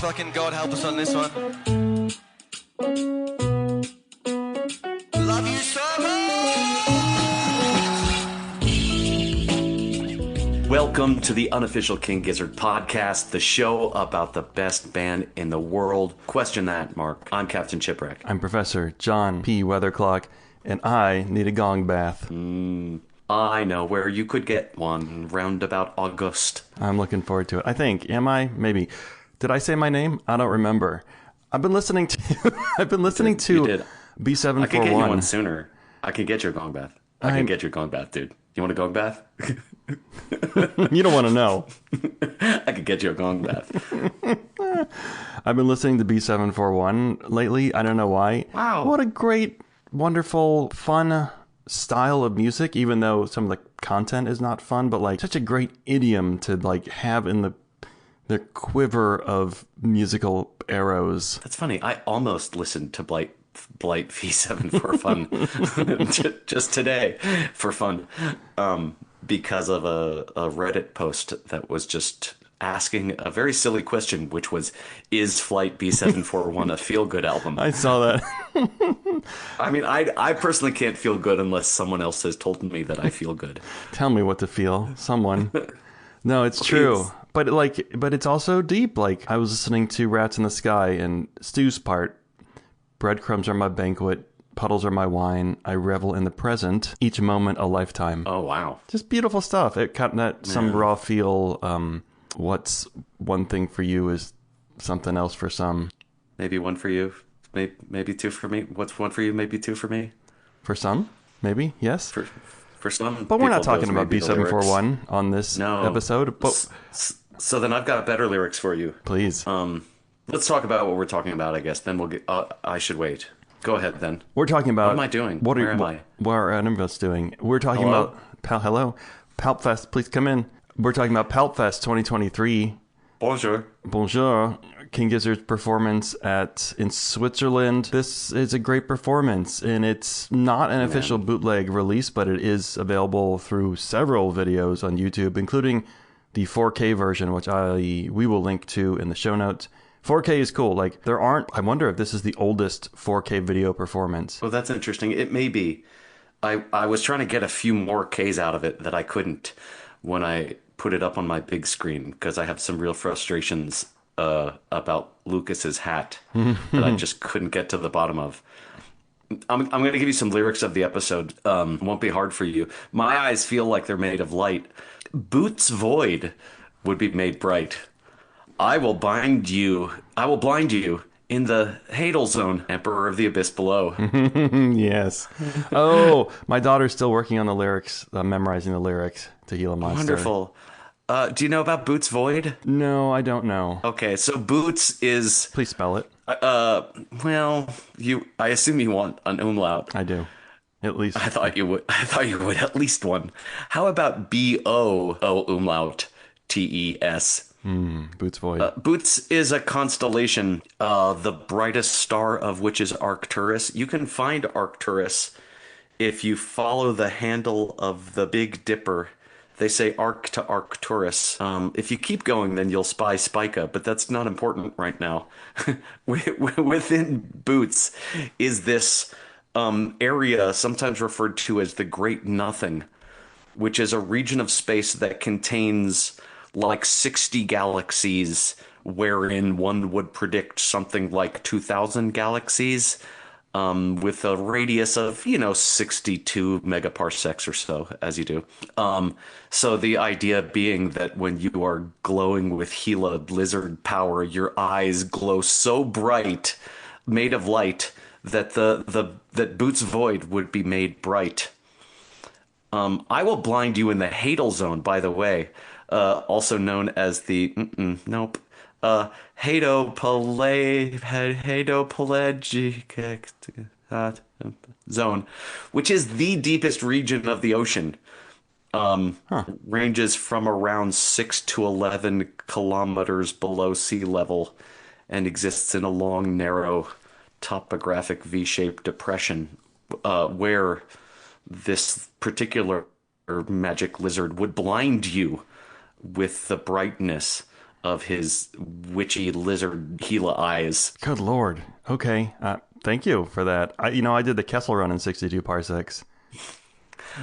Fucking God help us on this one. Love you so much! Welcome to the unofficial King Gizzard podcast, the show about the best band in the world. Question that, Mark. I'm Captain Chipwreck. I'm Professor John P. Weatherclock, and I need a gong bath. I know where you could get one round about August. I'm looking forward to it. I think. Am I? Maybe. Did I say my name? I don't remember. I've been listening to B741. I could get you one sooner. I can get you a gong bath. I can get you a gong bath, dude. You want a gong bath? You don't want to know. I could get you a gong bath. I've been listening to B741 lately. I don't know why. Wow. What a great, wonderful, fun style of music, even though some of the content is not fun, but like such a great idiom to like have in the quiver of musical arrows. That's funny. I almost listened to Blight V7 for fun just today for fun because of a Reddit post that was just asking a very silly question, which was, is Flight B741 a feel-good album? I saw that. I mean, I personally can't feel good unless someone else has told me that I feel good. Tell me what to feel. Someone. No, it's true. But it's also deep. Like, I was listening to Rats in the Sky, and Stu's part, breadcrumbs are my banquet, puddles are my wine, I revel in the present, each moment a lifetime. Oh, wow. Just beautiful stuff. It got that some raw feel. What's one thing for you is something else for some. Maybe one for you, maybe two for me. What's one for you, maybe two for me? For some, maybe, yes. For some, but we're not talking about B741 on this episode. But so then I've got better lyrics for you. Please. Let's talk about what we're talking about, I guess. Then we'll get... I should wait. Go ahead, then. We're talking about... What am I doing? Where am I? What are any of us doing? We're talking about... Hello? PALP Fest, please come in. We're talking about PALP Fest 2023. Bonjour. Bonjour. King Gizzard's performance in Switzerland. This is a great performance, and it's not an official bootleg release, but it is available through several videos on YouTube, including the 4K version, which we will link to in the show notes. 4K is cool. Like, I wonder if this is the oldest 4K video performance. Well, that's interesting. It may be. I was trying to get a few more Ks out of it that I couldn't when I put it up on my big screen, because I have some real frustrations about Lucas's hat that I just couldn't get to the bottom of. I'm going to give you some lyrics of the episode. Won't be hard for you. My eyes feel like they're made of light. Boots void would be made bright. I will blind you in the Hadal zone, Emperor of the Abyss below. Yes. Oh, my daughter's still working on the lyrics, memorizing the lyrics to Gila Monster. Wonderful. Do you know about Boots Void? No, I don't know. Okay, so Boots is... Please spell it. Well, I assume you want an umlaut. I do. At least. I thought you would at least one. How about B-O-O umlaut T-E-S? Boots Void. Boots is a constellation, the brightest star of which is Arcturus. You can find Arcturus if you follow the handle of the Big Dipper. They say arc to Arcturus. If you keep going, then you'll spy Spica, but that's not important right now. Within Boots is this area sometimes referred to as the Great Nothing, which is a region of space that contains like 60 galaxies, wherein one would predict something like 2,000 galaxies, with a radius of, 62 megaparsecs or so, as you do. So the idea being that when you are glowing with Gila lizard power, your eyes glow so bright, made of light, that that Boots Void would be made bright. I will blind you in the Hadal zone, by the way, also known as the Hadopelagic zone, which is the deepest region of the ocean. Ranges from around 6 to 11 kilometers below sea level and exists in a long, narrow, topographic V-shaped depression where this particular magic lizard would blind you with the brightness of his witchy lizard Gila eyes. Good Lord. Okay. Thank you for that. I did the Kessel run in 62 parsecs.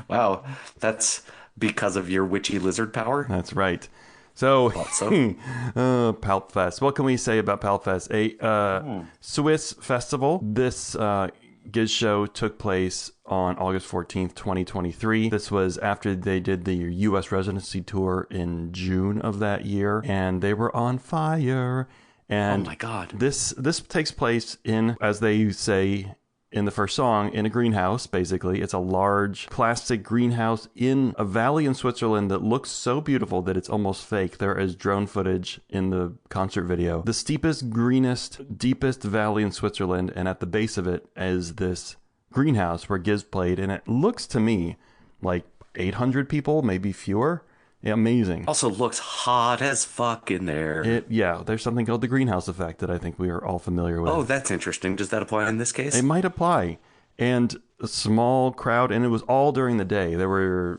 Wow, that's because of your witchy lizard power? That's right. So, Thought so. PALP Fest. What can we say about PALP Fest? A Swiss festival. This Gizz show took place on August 14th, 2023. This was after they did the U.S. residency tour in June of that year, and they were on fire. And Oh my God. This takes place in, as they say in the first song, in a greenhouse, basically. It's a large plastic greenhouse in a valley in Switzerland that looks so beautiful that it's almost fake. There is drone footage in the concert video. The steepest, greenest, deepest valley in Switzerland, and at the base of it is this greenhouse where Gizz played, and it looks to me like 800 people, maybe fewer. Amazing. Also looks hot as fuck in there. Yeah, there's something called the greenhouse effect that I think we are all familiar with. Oh, that's interesting. Does that apply in this case? It might apply. And a small crowd, and it was all during the day.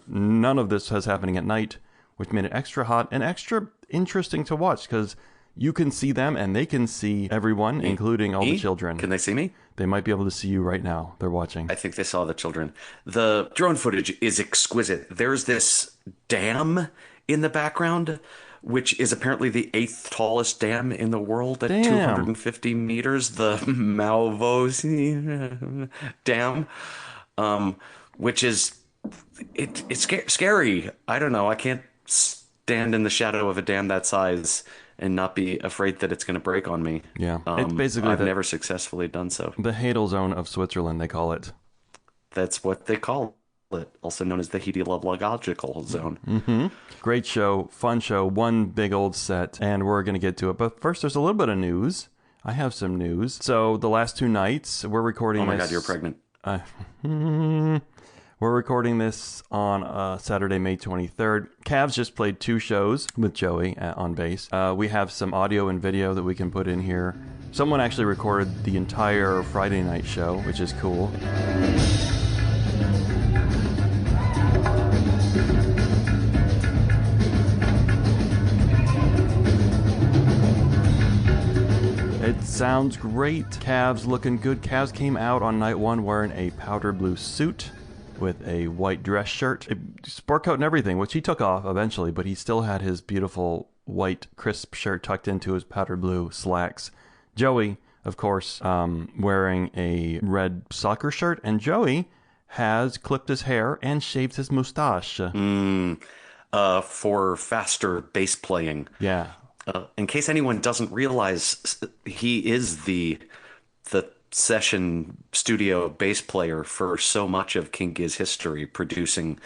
None of this was happening at night, which made it extra hot and extra interesting to watch because you can see them and they can see everyone, including all the children. Can they see me? They might be able to see you right now. They're watching. I think they saw the children. The drone footage is exquisite. There's this dam in the background, which is apparently the 8th tallest dam in the world at 250 meters. The Malvoisin Dam, which is it's scary. I don't know. I can't stand in the shadow of a dam that size and not be afraid that it's going to break on me. Yeah, it's basically I've never successfully done so. The Hadel Zone of Switzerland, they call it. That's what they call it, also known as the heliological zone. Mm-hmm. Great show, fun show, one big old set, and we're going to get to it. But first, there's a little bit of news. I have some news. So the last 2 nights, we're recording this. Oh my God, you're pregnant. We're recording this on Saturday, May 23rd. Cavs just played 2 shows with Joey on bass. We have some audio and video that we can put in here. Someone actually recorded the entire Friday night show, which is cool. It sounds great. Cavs looking good. Cavs came out on night 1 wearing a powder blue suit with a white dress shirt, sport coat and everything, which he took off eventually, but he still had his beautiful white crisp shirt tucked into his powder blue slacks. Joey, of course, wearing a red soccer shirt, and Joey has clipped his hair and shaved his mustache. For faster bass playing. Yeah. In case anyone doesn't realize, he is the session studio bass player for so much of King Gizz history, producing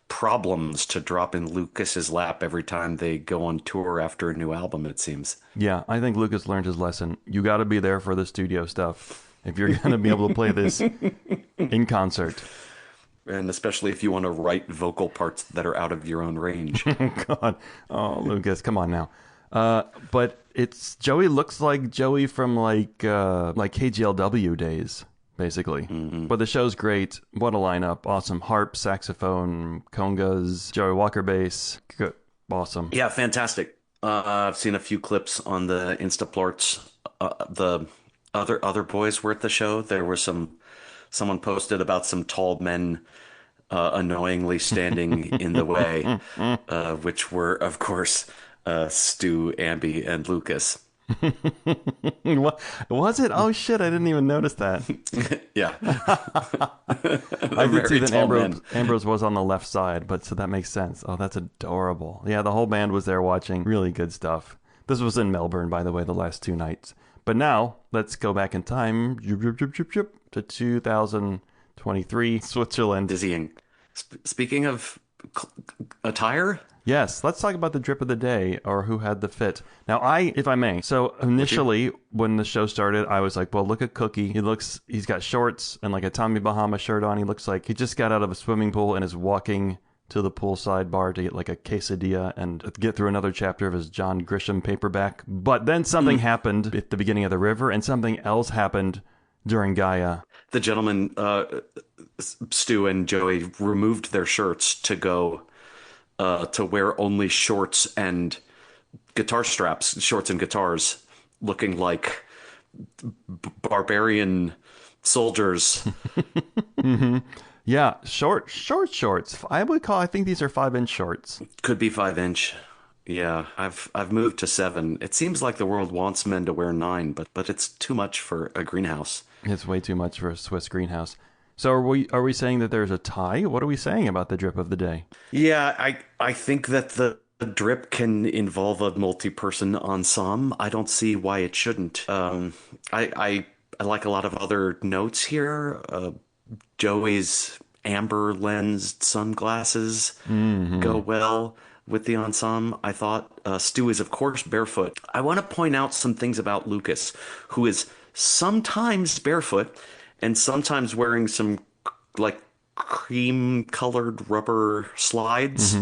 problems to drop in Lucas's lap every time they go on tour after a new album, it seems. Yeah, I think Lucas learned his lesson. You got to be there for the studio stuff if you're going to be able to play this in concert. And especially if you want to write vocal parts that are out of your own range. God. Oh, Lucas, come on now. But it's Joey looks like Joey from like KGLW days, basically. Mm-hmm. But the show's great. What a lineup. Awesome harp, saxophone, congas, Joey Walker bass. Good. Awesome. Yeah, fantastic. I've seen a few clips on the Instaplorts. The other boys were at the show. There was someone posted about some tall men annoyingly standing in the way, which were, of course, Stu, Ambi, and Lucas. What was it? Oh shit! I didn't even notice that. Yeah, I did see that Ambrose was on the left side, but so that makes sense. Oh, that's adorable. Yeah, the whole band was there watching. Really good stuff. This was in Melbourne, by the way, the last 2 nights. But now let's go back in time to 2023, Switzerland. Dizzying. Speaking of attire. Yes, let's talk about the drip of the day, or who had the fit. Now, if I may, so initially when the show started, I was like, well, look at Cookie. He's got shorts and like a Tommy Bahama shirt on. He looks like he just got out of a swimming pool and is walking to the poolside bar to get like a quesadilla and get through another chapter of his John Grisham paperback. But then something happened at the beginning of the river, and something else happened during Gaia. The gentlemen, Stu and Joey, removed their shirts to go to wear only shorts and guitar straps, shorts and guitars, looking like barbarian soldiers. Yeah, shorts. I think these are 5-inch shorts. Could be 5-inch. Yeah, I've moved to 7. It seems like the world wants men to wear 9, but it's too much for a greenhouse. It's way too much for a Swiss greenhouse. So are we saying that there's a tie? What are we saying about the drip of the day? Yeah, I think that the drip can involve a multi-person ensemble. I don't see why it shouldn't. I like a lot of other notes here. Joey's amber lensed sunglasses go well with the ensemble. I thought Stu is, of course, barefoot. I want to point out some things about Lucas, who is sometimes barefoot and sometimes wearing some like cream-colored rubber slides.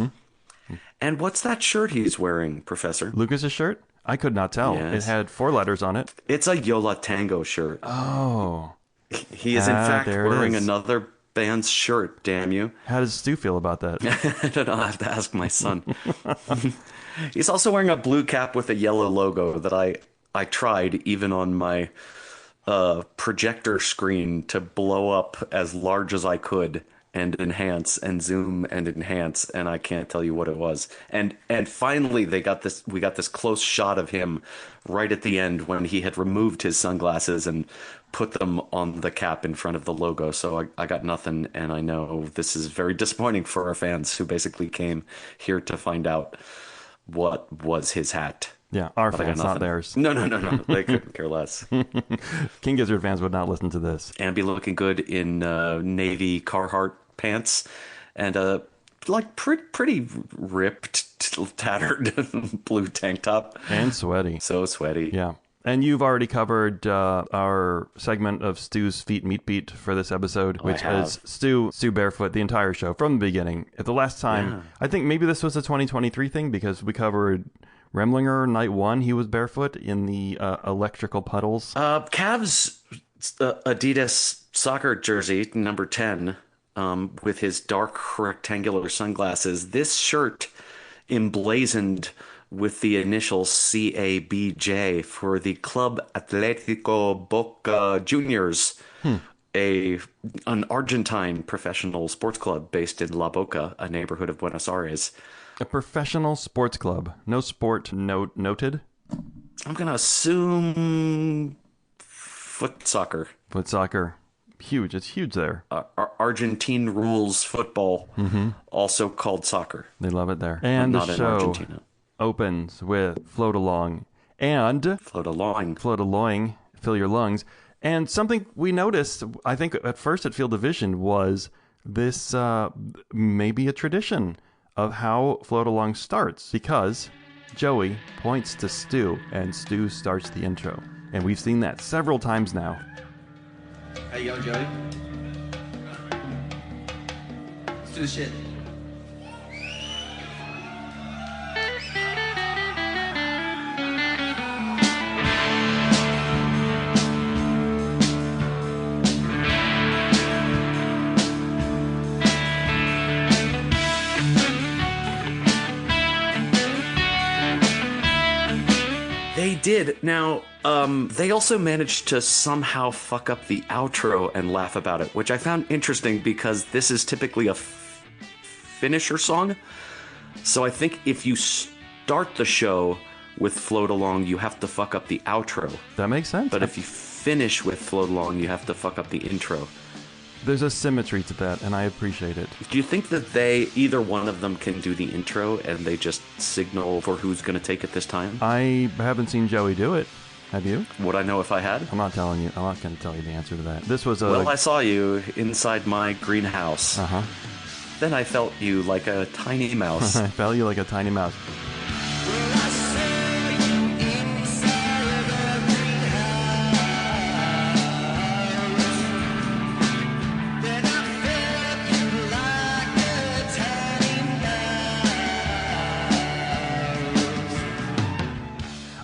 And what's that shirt he's wearing, Professor? Lucas's shirt? I could not tell. Yes. It had 4 letters on it. It's a Yola Tango shirt. Oh. He is, in fact, there it wearing is. another band's shirt, damn you. How does Stu feel about that? I don't know. I have to ask my son. He's also wearing a blue cap with a yellow logo that I tried even on my projector screen to blow up as large as I could and enhance and zoom and enhance, and I can't tell you what it was. And finally we got this close shot of him right at the end when he had removed his sunglasses and put them on the cap in front of the logo. So I got nothing, and I know this is very disappointing for our fans who basically came here to find out what was his hat. Yeah, our But I got fans, not nothing. theirs. No. They couldn't care less. King Gizzard fans would not listen to this. And be looking good in navy Carhartt pants and like pretty ripped, tattered blue tank top. And sweaty. So sweaty. Yeah. And you've already covered our segment of Stu's Feet Meat Beat for this episode, which is Stu barefoot the entire show from the beginning. At the last time, I think maybe this was a 2023 thing because we covered Remlinger night 1. He was barefoot in the electrical puddles. Cavs Adidas soccer jersey, number 10, with his dark rectangular sunglasses. This shirt emblazoned with the initials CABJ for the Club Atlético Boca Juniors, an Argentine professional sports club based in La Boca, a neighborhood of Buenos Aires. A professional sports club. No sport noted. I'm going to assume foot soccer. Foot soccer. Huge. It's huge there. Argentine rules football, also called soccer. They love it there. And Not the in show Argentina. opens with Float Along and Float along. Float Along, Fill Your Lungs. And something we noticed, I think at first at Field of Vision, was this maybe a tradition of how Float Along starts, because Joey points to Stu and Stu starts the intro. And we've seen that several times now. Hey, yo, Joey. Let's do this shit. They did. Now, they also managed to somehow fuck up the outro and laugh about it, which I found interesting because this is typically a finisher song. So I think if you start the show with Float Along, you have to fuck up the outro. That makes sense. But if you finish with Float Along, you have to fuck up the intro. There's a symmetry to that, and I appreciate it. Do you think that either one of them can do the intro and they just signal for who's going to take it this time? I haven't seen Joey do it. Have you? Would I know if I had? I'm not telling you. I'm not going to tell you the answer to that. This was a... Well, I saw you inside my greenhouse. Uh-huh. Then I felt you like a tiny mouse. I felt you like a tiny mouse.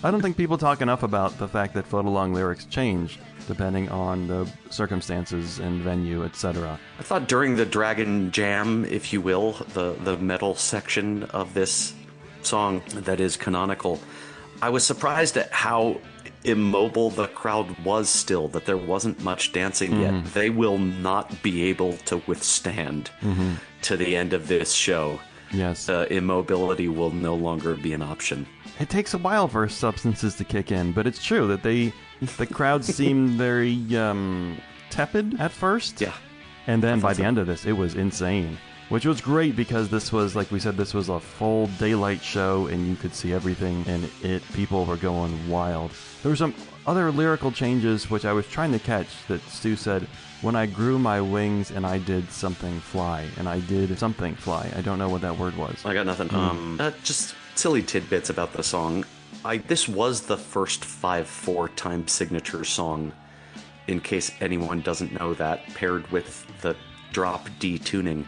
I don't think people talk enough about the fact that Float Along lyrics change depending on the circumstances and venue, etc. I thought during the Dragon Jam, if you will, the metal section of this song that is canonical. I was surprised at how immobile the crowd was still, that there wasn't much dancing yet. They will not be able to withstand to the end of this show. Yes. Immobility will no longer be an option. It takes a while for substances to kick in, but it's true that the crowd seemed very tepid at first. Yeah. And then by the end of this, it was insane. Which was great because this was, like we said, this was a full daylight show and you could see everything, and people were going wild. There were some other lyrical changes which I was trying to catch that Stu said, when I grew my wings and I did something fly. And I did something fly. I don't know what that word was. I got nothing. Just silly tidbits about the song. This was the first 5/4 time signature song, in case anyone doesn't know that, paired with the drop D tuning.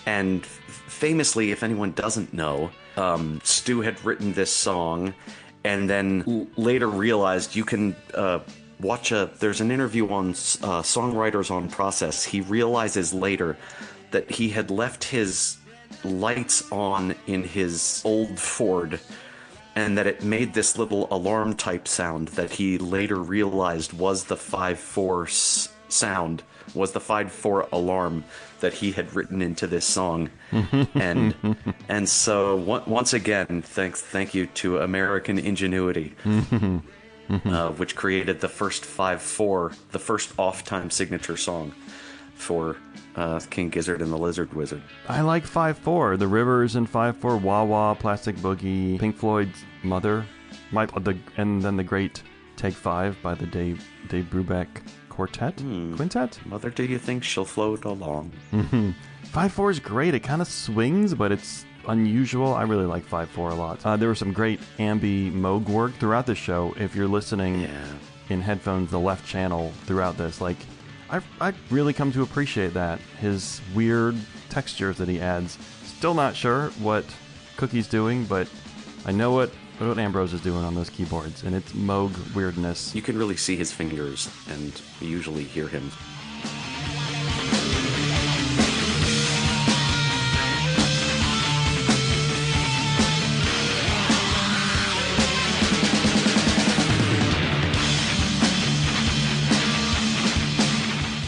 And famously, if anyone doesn't know, Stu had written this song and then later realized you can there's an interview on Songwriters on Process. He realizes later that he had left his lights on in his old Ford and that it made this little alarm type sound that he later realized was the 5/4 sound, was the 5/4 alarm that he had written into this song. and so once again, thank you to American ingenuity, which created the first 5/4, the first off-time signature song for King Gizzard and the Lizard Wizard. I like 5/4. The Rivers in 5/4, Wah Wah, Plastic Boogie, Pink Floyd's Mother, and then the great Take 5 by the Dave Brubeck Quartet? Quintet? Mother, do you think she'll float along? 5/4 is great. It kind of swings, but it's unusual. I really like 5/4 a lot. There was some great ambi Moog work throughout the show. If you're listening in headphones, the left channel throughout this, like, I really come to appreciate that. His weird textures that he adds. Still not sure what Cookie's doing, but I know what Ambrose is doing on those keyboards, and it's Moog weirdness. You can really see his fingers and usually hear him.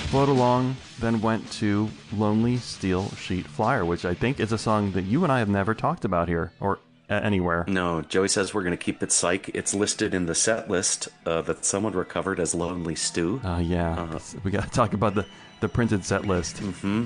Float Along then went to Lonely Steel Sheet Flyer, which I think is a song that you and I have never talked about here, or anywhere. No, Joey says we're going to keep it psych. It's listed in the set list that someone recovered as Lonely Stew. Yeah. We got to talk about the printed set list. Mm-hmm.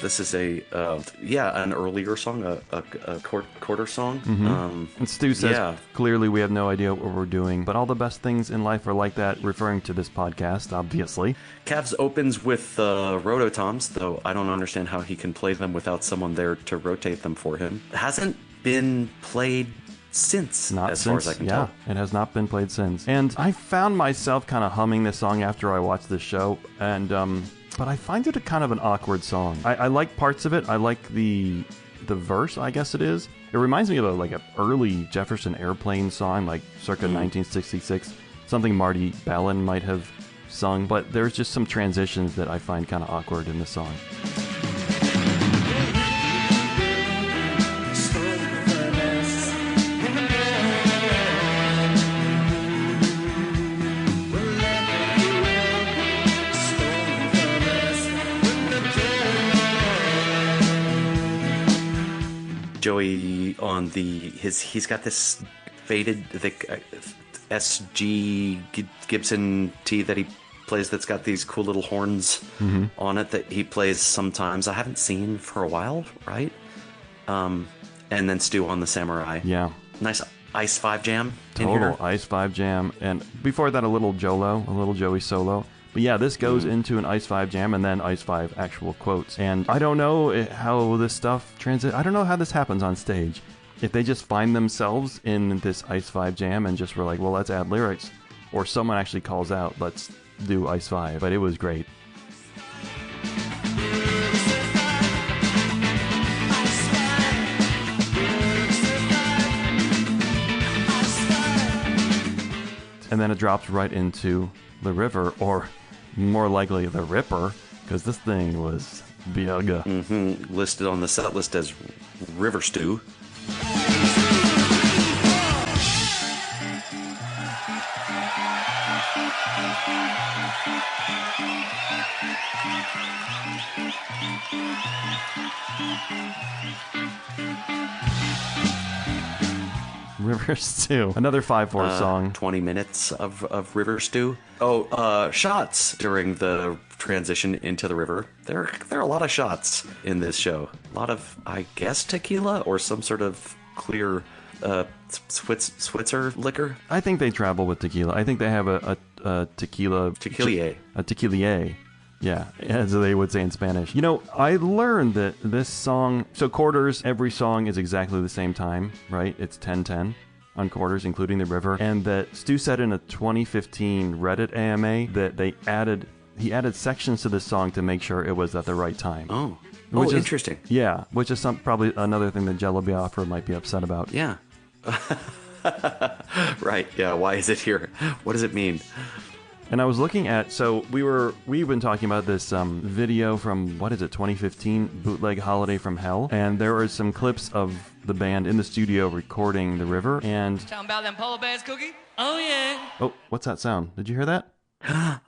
This is an earlier song, a quarter song. Mm-hmm. And Stu says, clearly we have no idea what we're doing, but all the best things in life are like that, referring to this podcast, obviously. Cavs opens with rototoms, though I don't understand how he can play them without someone there to rotate them for him. It hasn't been played since, far as I can tell. It has not been played since. And I found myself kind of humming this song after I watched this show, and but I find it a kind of an awkward song. I like parts of it. I like the verse, I guess it is. It reminds me of an early Jefferson Airplane song, like circa 1966, something Marty Balin might have sung, but there's just some transitions that I find kind of awkward in the song. Joey on he's got this faded SG Gibson T that he plays that's got these cool little horns on it that he plays sometimes. I haven't seen for a while, right? And then Stu on the Samurai. Yeah. Nice Ice 5 jam in Total here. Ice 5 jam. And before that, a little Joey solo. But yeah, this goes into an Ice 5 jam and then Ice 5 actual quotes. And I don't know how this stuff I don't know how this happens on stage. If they just find themselves in this Ice 5 jam and just were like, well, let's add lyrics. Or someone actually calls out, let's do Ice 5. But it was great. And then it drops right into The River, or More likely the Ripper, because this thing was big. Listed on the set list as River Stew. River Stew. Another 5/4 song. 20 minutes of River Stew. Oh, shots during the transition into the river. There are a lot of shots in this show. A lot of, I guess, tequila or some sort of clear Switzer liquor. I think they travel with tequila. I think they have a tequila... Tequilier. A tequilier. Yeah, as they would say in Spanish. You know, I learned that this song... So quarters, every song is exactly the same time, right? It's 10:10 on quarters, including the river. And that Stu said in a 2015 Reddit AMA that he added sections to this song to make sure it was at the right time. Oh, interesting. Yeah, which is probably another thing that Jello Biafra might be upset about. Yeah. Right, yeah, why is it here? What does it mean? And I was looking at, so we've been talking about this video from, 2015, Bootleg Holiday from Hell. And there are some clips of the band in the studio recording The River. And talking about them polar bears, Cookie? Oh, yeah. Oh, what's that sound? Did you hear that?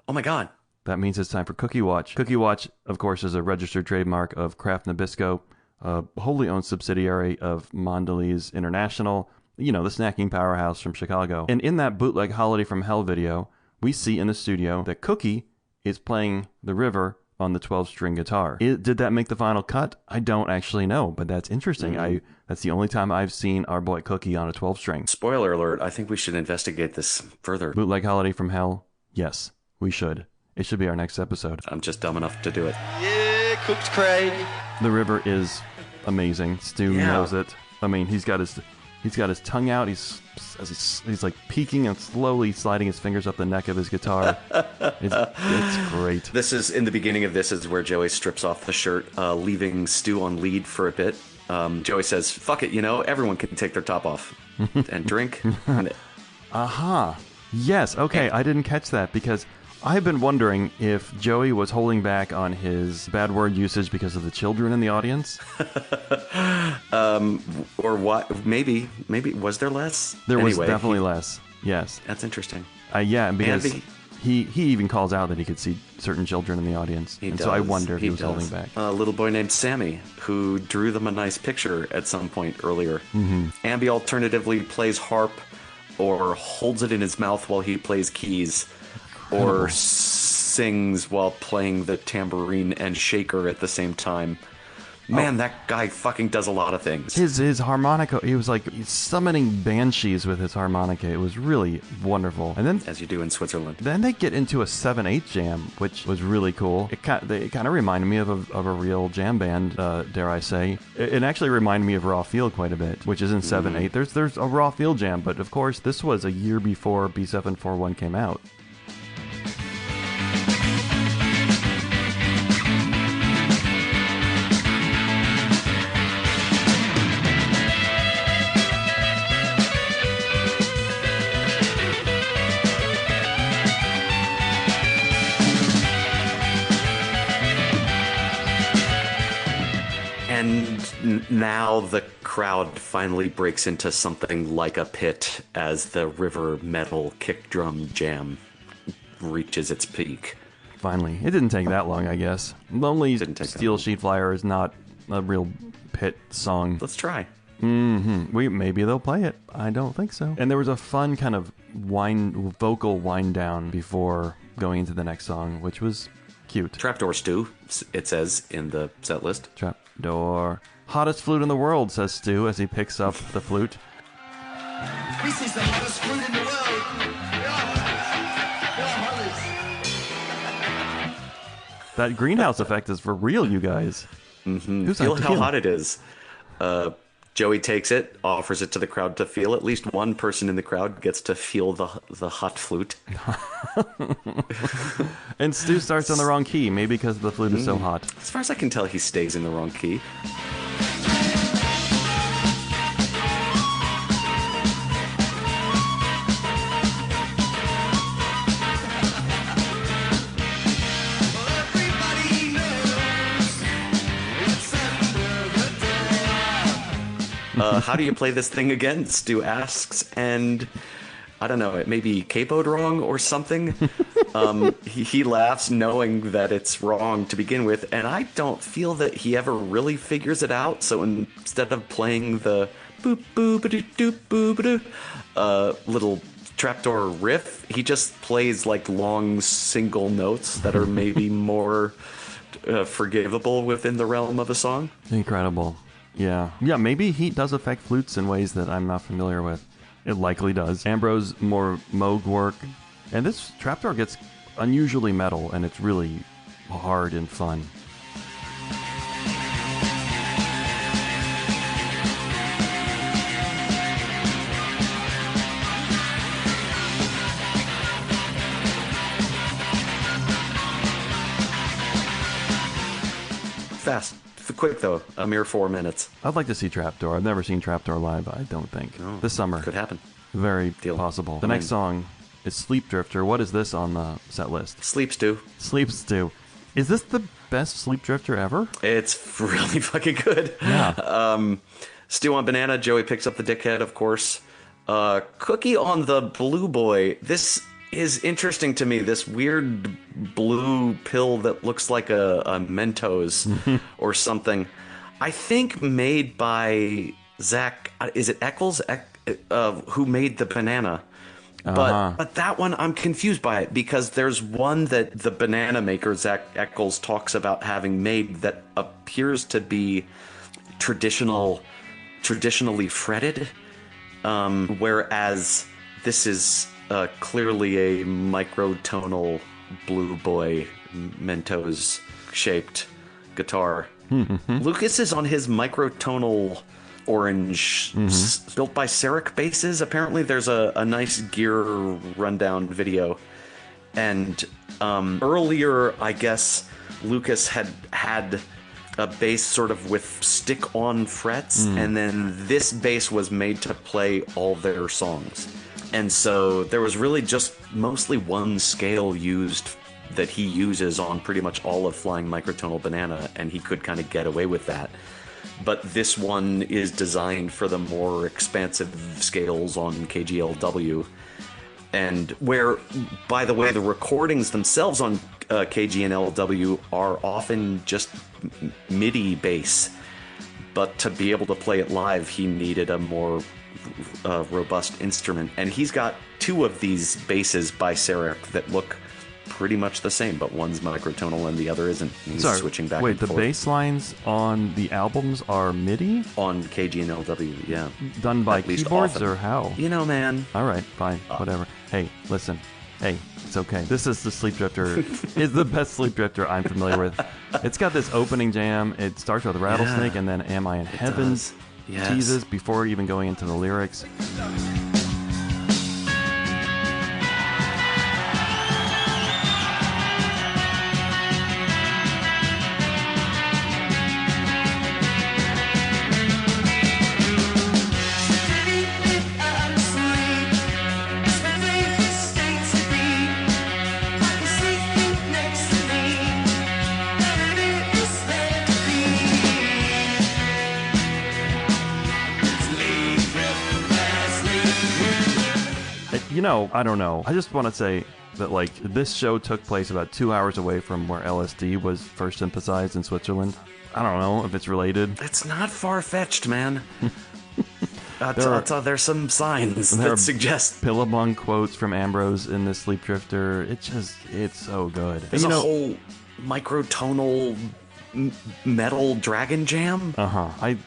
Oh my god. That means it's time for Cookie Watch. Cookie Watch, of course, is a registered trademark of Kraft Nabisco, a wholly owned subsidiary of Mondelez International, you know, the snacking powerhouse from Chicago. And in that Bootleg Holiday from Hell video, we see in the studio that Cookie is playing The River on the 12-string guitar. Did that make the final cut? I don't actually know, but that's interesting. That's the only time I've seen our boy Cookie on a 12-string. Spoiler alert, I think we should investigate this further. Bootleg Holiday from Hell? Yes, we should. It should be our next episode. I'm just dumb enough to do it. Yeah, cooked Craig. The River is amazing. Stu knows it. I mean, he's got his tongue out. He's like peeking and slowly sliding his fingers up the neck of his guitar. It's great. This is in the beginning of this is where Joey strips off the shirt, leaving Stu on lead for a bit. Joey says, "Fuck it, everyone can take their top off and drink." Aha. Yes. Okay. I didn't catch that because I've been wondering if Joey was holding back on his bad word usage because of the children in the audience. Or what? Maybe. Was there less? There was definitely less. Yes. That's interesting. Yeah, because he even calls out that he could see certain children in the audience. So I wonder if he was holding back. A little boy named Sammy, who drew them a nice picture at some point earlier. Mm-hmm. Ambi alternatively plays harp or holds it in his mouth while he plays keys. Or sings while playing the tambourine and shaker at the same time. Man, that guy fucking does a lot of things. His harmonica, he was like summoning banshees with his harmonica. It was really wonderful. And then, as you do in Switzerland. Then they get into a 7/8 jam, which was really cool. It kind of reminded me of a real jam band, dare I say. It actually reminded me of Raw Field quite a bit, which is in 7/8. There's a Raw Field jam, but of course this was a year before B741 came out. And now the crowd finally breaks into something like a pit as the river metal kick drum jam reaches its peak. Finally. It didn't take that long, I guess. Lonely Steel Sheet Flyer is not a real pit song. Let's try. Maybe they'll play it. I don't think so. And there was a fun kind of vocal wind down before going into the next song, which was cute. Trapdoor Stu, it says in the set list. Trapdoor. Hottest flute in the world, says Stu as he picks up the flute. This is the hottest flute in the world. That greenhouse effect is for real, you guys. Mm-hmm. Feel how hot it is. Joey takes it, offers it to the crowd to feel. At least one person in the crowd gets to feel the hot flute. And Stu starts on the wrong key, maybe because the flute is so hot. As far as I can tell, he stays in the wrong key. How do you play this thing again? Stu asks, and I don't know, it may be capoed wrong or something. He laughs knowing that it's wrong to begin with, and I don't feel that he ever really figures it out. So instead of playing the boop boop doop boop little trapdoor riff, he just plays like long single notes that are maybe more forgivable within the realm of a song. Incredible. Yeah, maybe heat does affect flutes in ways that I'm not familiar with. It likely does. Ambrose, more Moog work. And this trapdoor gets unusually metal, and it's really hard and fun. Fast. Quick, though. A mere 4 minutes. I'd like to see Trapdoor. I've never seen Trapdoor live, I don't think. No, this summer. Could happen. Very Deal. possible. The next song is Sleep Drifter. What is this on the set list? Sleep Stew. Sleep Stew. Is this the best Sleep Drifter ever? It's really fucking good. Yeah. Stew on banana. Joey picks up the dickhead, of course. Cookie on the blue boy. This is interesting to me. This weird blue pill that looks like a Mentos or something. I think made by Zach. Is it Eccles? Who made the banana? But that one, I'm confused by it because there's one that the banana maker, Zach Eccles, talks about having made that appears to be traditionally fretted, whereas this is clearly a microtonal blue boy Mentos shaped guitar. Lucas is on his microtonal orange built by Sarek basses. Apparently there's a nice gear rundown video, and earlier I guess Lucas had a bass sort of with stick on frets, and then this bass was made to play all their songs, and so there was really just mostly one scale used that he uses on pretty much all of Flying Microtonal Banana, and he could kind of get away with that. But this one is designed for the more expansive scales on KGLW. And where, by the way, the recordings themselves on KG and LW are often just MIDI bass. But to be able to play it live, he needed a more robust instrument. And he's got two of these basses by Sarek that look pretty much the same, but one's microtonal and the other isn't. He's switching back and forth. Wait, the bass lines on the albums are MIDI? On KG and LW, yeah. Done by keyboards or how? You know, man. All right, fine, whatever. Hey, listen. Hey, it's okay. This is the Sleep Drifter. It's the best Sleep Drifter I'm familiar with. It's got this opening jam. It starts with Rattlesnake and then Am I in Heaven? Yes. Teases before even going into the lyrics. You know, I don't know. I just want to say that, like, this show took place about 2 hours away from where LSD was first synthesized in Switzerland. I don't know if it's related. It's not far-fetched, man. There's some signs that suggest... Billabong quotes from Ambrose in this Sleep Drifter. It's so good. There's a whole microtonal metal dragon jam. I'd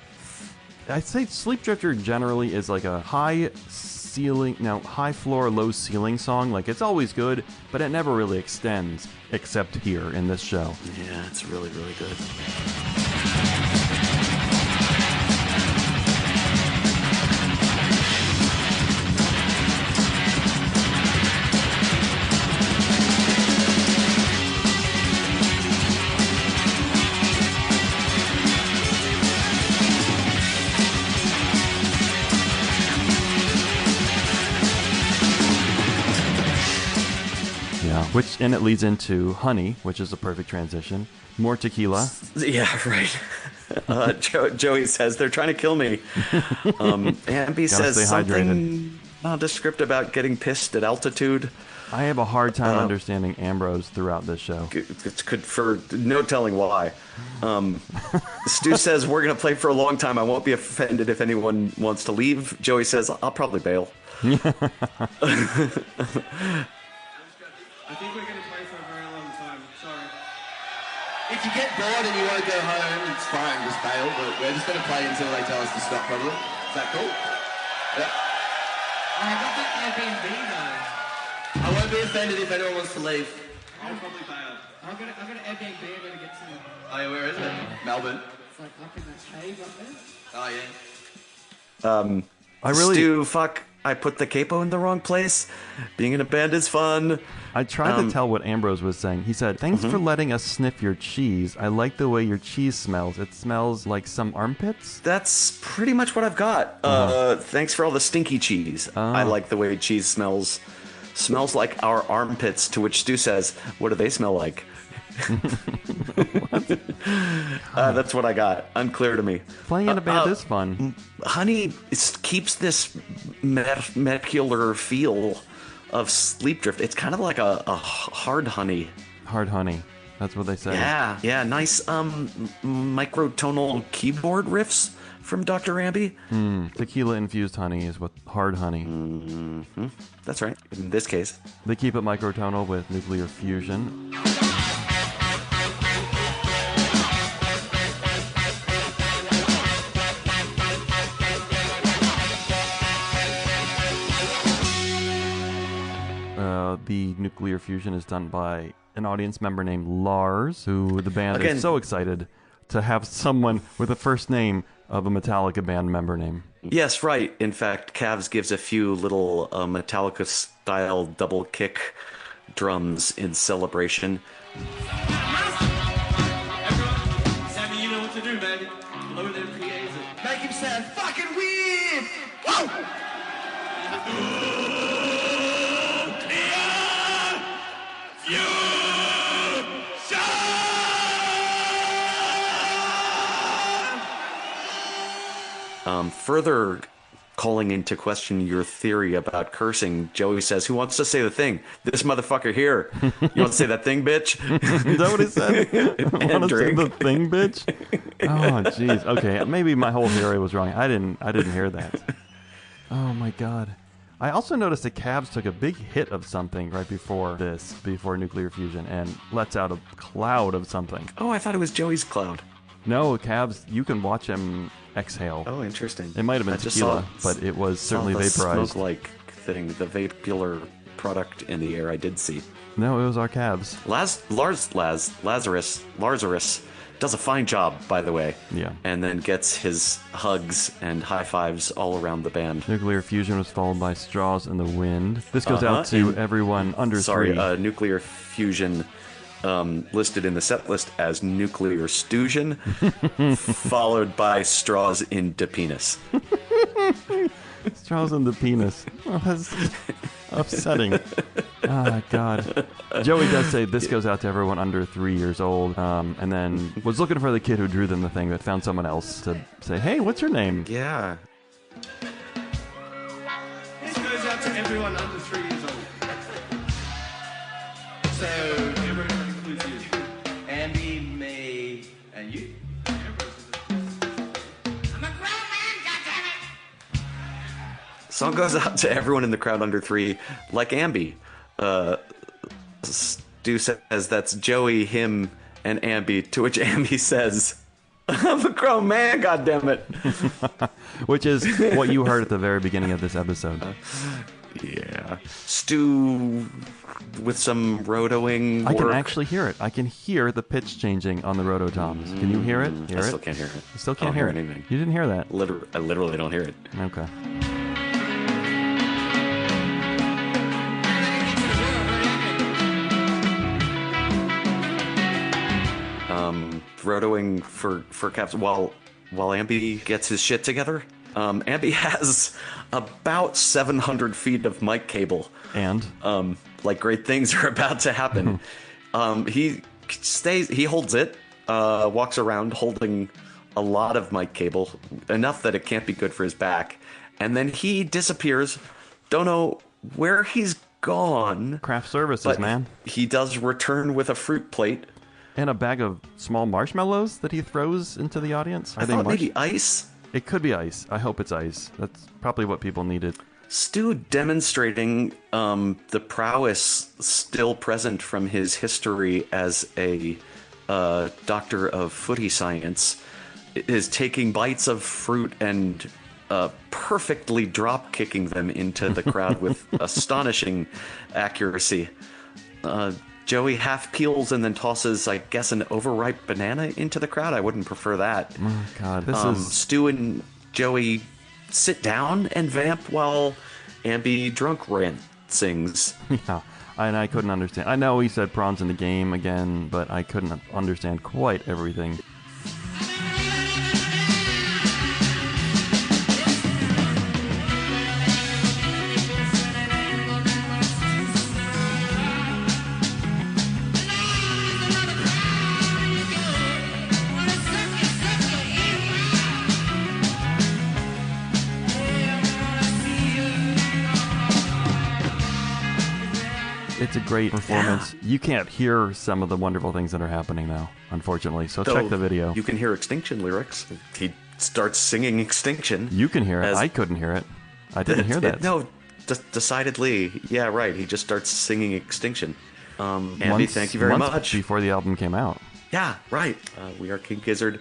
say Sleep Drifter generally is like a high floor, low ceiling song. Like, it's always good, but it never really extends, except here in this show. Yeah, it's really, really good. And it leads into Honey, which is a perfect transition. More tequila. Yeah, right. Joey says they're trying to kill me. Ambi says stay something nondescript about getting pissed at altitude. I have a hard time understanding Ambrose throughout this show. It's good for no telling why. Stu says we're going to play for a long time. I won't be offended if anyone wants to leave. Joey says I'll probably bail. I think we're going to play for a very long time. Sorry. If you get bored and you want to go home, it's fine, just bail. But we're just going to play until they tell us to stop, probably. Is that cool? Yeah. I got that Airbnb though. I won't be offended if anyone wants to leave. I'll probably bail. I got an Airbnb. I'm gonna get some. Oh, yeah, where is it? Melbourne. It's like up in that cave up there. Oh, yeah. I really, Stu, fuck. I put the capo in the wrong place. Being in a band is fun. I tried to tell what Ambrose was saying. He said, "Thanks for letting us sniff your cheese. I like the way your cheese smells. It smells like some armpits." That's pretty much what I've got. Thanks for all the stinky cheese. I like the way cheese smells. Smells like our armpits, to which Stu says, what do they smell like? That's what I got. Unclear to me. Playing in a band is fun. Honey keeps this molecular feel of sleep drift. It's kind of like a hard honey. Hard honey. That's what they say. Yeah. Nice microtonal keyboard riffs from Dr. Ambi. Tequila-infused honey is what hard honey. That's right. In this case. They keep it microtonal with nuclear fusion. The nuclear fusion is done by an audience member named Lars, who the band is so excited to have someone with the first name of a Metallica band member name. Yes, right. In fact, Cavs gives a few little Metallica-style double kick drums in celebration. Everyone, Sammy, you know what to do, man. Lower them PAs and Make him sound fucking weird! Whoa! Further calling into question your theory about cursing, Joey says, who wants to say the thing? This motherfucker here. You want to say that thing, bitch? Is that what he said? Want to say drink. the thing, bitch? Oh, jeez. Okay, maybe my whole theory was wrong. I didn't hear that. Oh my god. I also noticed the Cavs took a big hit of something right before nuclear fusion, and lets out a cloud of something. Oh, I thought it was Joey's cloud. No, Cavs, you can watch him exhale. Oh, interesting. It might have been tequila, but it was certainly vaporized. Smoke-like thing, the vapour product in the air I did see. No, it was our Cavs. Lazarus does a fine job, by the way. Yeah. And then gets his hugs and high fives all around the band. Nuclear fusion was followed by Straws in the Wind. This goes out to everyone under 3. Nuclear fusion listed in the set list as nuclear stoosion, followed by Straws in the Penis. Straws in the Penis. Oh, that's upsetting. Ah, God. Joey does say this goes out to everyone under 3 years old, and then was looking for the kid who drew them the thing, but found someone else to say, hey, what's your name? Yeah. this goes out to everyone under 3 years old. So, Everyone includes you. Andy, me, and you? Song goes out to everyone in the crowd under 3, like Ambi. Stu says that's Joey, him, and Ambi, to which Ambi says, I'm a grown man, goddammit. Which is what you heard at the very beginning of this episode. Yeah. Stu with some rotoing I can work. actually hear it. I can hear the pitch changing on the rototoms. Can you hear it? I still can't hear it. You still I can't don't hear hear it. anything. You didn't hear that. I literally don't hear it. Okay. Rotoing for Caps while Ambi gets his shit together. Ambi has about 700 feet of mic cable. And? Like great things are about to happen. He holds it, walks around holding a lot of mic cable, enough that it can't be good for his back. And then he disappears. Don't know where he's gone. Craft services, but man. He does return with a fruit plate. And a bag of small marshmallows that he throws into the audience. I thought maybe ice? It could be ice. I hope it's ice. That's probably what people needed. Stu demonstrating the prowess still present from his history as a doctor of footy science is taking bites of fruit and perfectly drop kicking them into the crowd with astonishing accuracy. Joey half peels and then tosses, I guess, an overripe banana into the crowd. I wouldn't prefer that. Oh, God. This is... Stu and Joey sit down and vamp while Ambi drunk rant sings. Yeah, and I couldn't understand. I know he said prawns in the game again, but I couldn't understand quite everything. It's a great performance. Yeah. You can't hear some of the wonderful things that are happening now, unfortunately. So check the video. You can hear Extinction lyrics. He starts singing Extinction. You can hear it. I couldn't hear it. I didn't hear that. No, decidedly. Yeah, right. He just starts singing Extinction. Andy, thank you very much. Before the album came out. Yeah, right. We are King Gizzard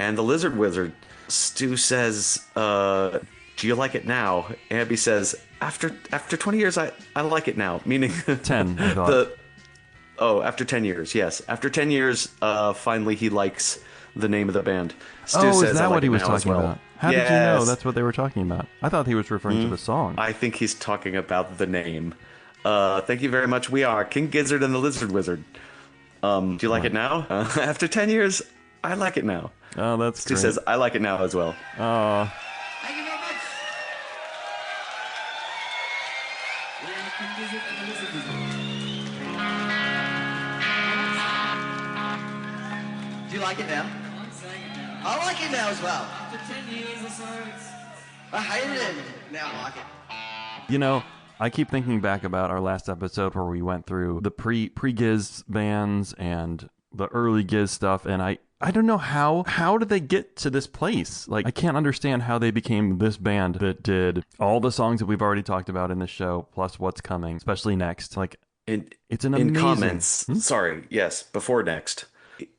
and the Lizard Wizard. Stu says, do you like it now? Abby says, after 20 years, I like it now. Meaning 10, I thought. After 10 years, yes. After 10 years, finally he likes the name of the band. Stu says, is that what he was talking about? How did you know that's what they were talking about? I thought he was referring to the song. I think he's talking about the name. Thank you very much. We are King Gizzard and the Lizard Wizard. Do you like it now? After 10 years, I like it now. Oh, that's Stu great. says, I like it now as well. Oh. Thank you very much. We are King Gizzard and the Lizard Wizard. Do you like it now? I'm saying it now. I like it now as well. After 10 years or so, I hated it. Now I like it. You know, I keep thinking back about our last episode where we went through the pre-Gizz bands and the early Gizz stuff, and I don't know how did they get to this place? Like, I can't understand how they became this band that did all the songs that we've already talked about in this show, plus what's coming, especially next. Like, it's an amazing... In comments, sorry, yes, before next.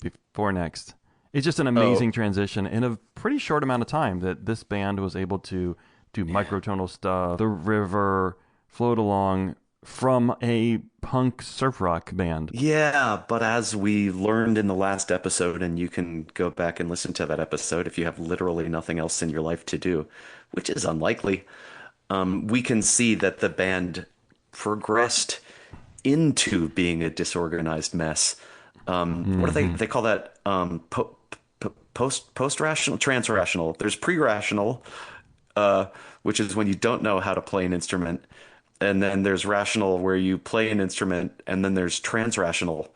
Before next. It's just an amazing transition in a pretty short amount of time that this band was able to do microtonal stuff, The River, Float Along, from a punk surf rock band. Yeah, but as we learned in the last episode, and you can go back and listen to that episode if you have literally nothing else in your life to do, which is unlikely, we can see that the band progressed into being a disorganized mess. What do they call that? Post-rational? Trans-rational. There's pre-rational, which is when you don't know how to play an instrument. And then there's rational, where you play an instrument. And then there's trans-rational,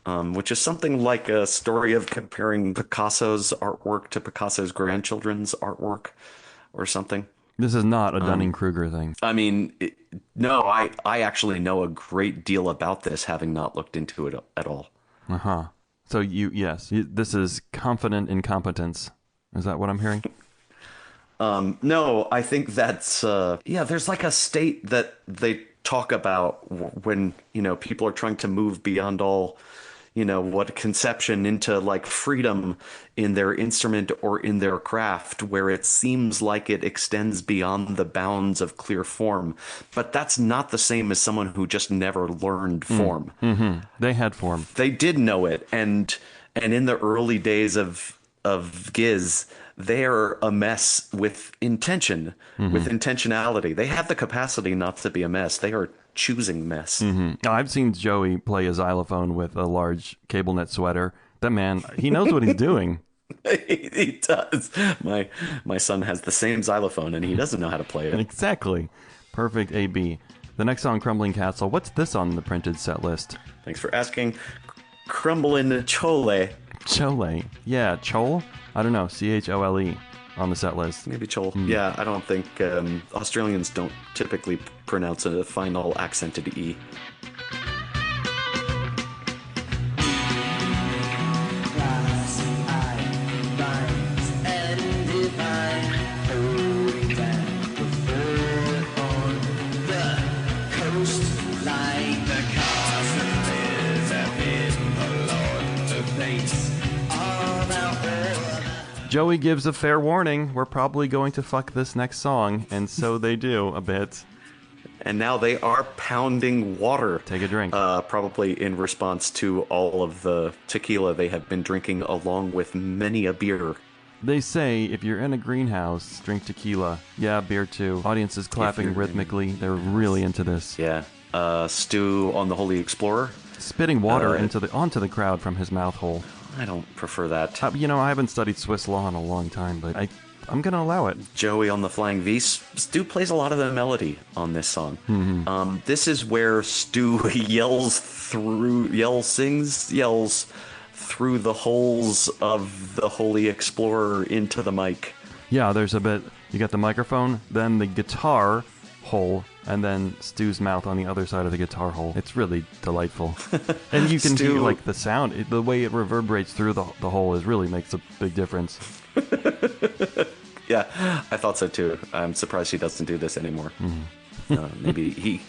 which is something like a story of comparing Picasso's artwork to Picasso's grandchildren's artwork or something. This is not a Dunning-Kruger thing. I mean, no, I actually know a great deal about this, having not looked into it at all. Uh-huh. So this is confident incompetence. Is that what I'm hearing? No, I think that's, there's like a state that they talk about when, people are trying to move beyond all, what conception into like freedom in their instrument or in their craft, where it seems like it extends beyond the bounds of clear form. But that's not the same as someone who just never learned form. Mm-hmm. They had form. They did know it. And in the early days of Gizz, they're a mess with intention, with intentionality. They have the capacity not to be a mess. They are choosing mess. Now, I've seen Joey play a xylophone with a large cable knit sweater. That man, he knows what he's doing. He does. My son has the same xylophone, and he doesn't know how to play it. Exactly. Perfect AB. The next song, Crumbling Castle. What's this on the printed set list? Thanks for asking. Crumbling Chole. Chole. Yeah, Chole? I don't know. Chole on the set list. Maybe Chol. Yeah, I don't think Australians don't typically pronounce a final accented E. Joey gives a fair warning. We're probably going to fuck this next song, and so they do a bit. And now they are pounding water. Take a drink. Probably in response to all of the tequila they have been drinking, along with many a beer. They say if you're in a greenhouse, drink tequila. Yeah, beer too. Audience is clapping rhythmically. They're really into this. Yeah. Stew on the Holy Explorer. Spitting water onto the crowd from his mouth hole. I don't prefer that. I haven't studied Swiss law in a long time, but I'm going to allow it. Joey on the Flying V. Stu plays a lot of the melody on this song. Mm-hmm. This is where Stu yells through the holes of the Holy Explorer into the mic. Yeah, there's a bit. You got the microphone, then the guitar hole, and then Stu's mouth on the other side of the guitar hole. It's really delightful. And you can hear like the sound, the way it reverberates through the hole really makes a big difference. Yeah, I thought so too. I'm surprised he doesn't do this anymore. Mm-hmm. Maybe he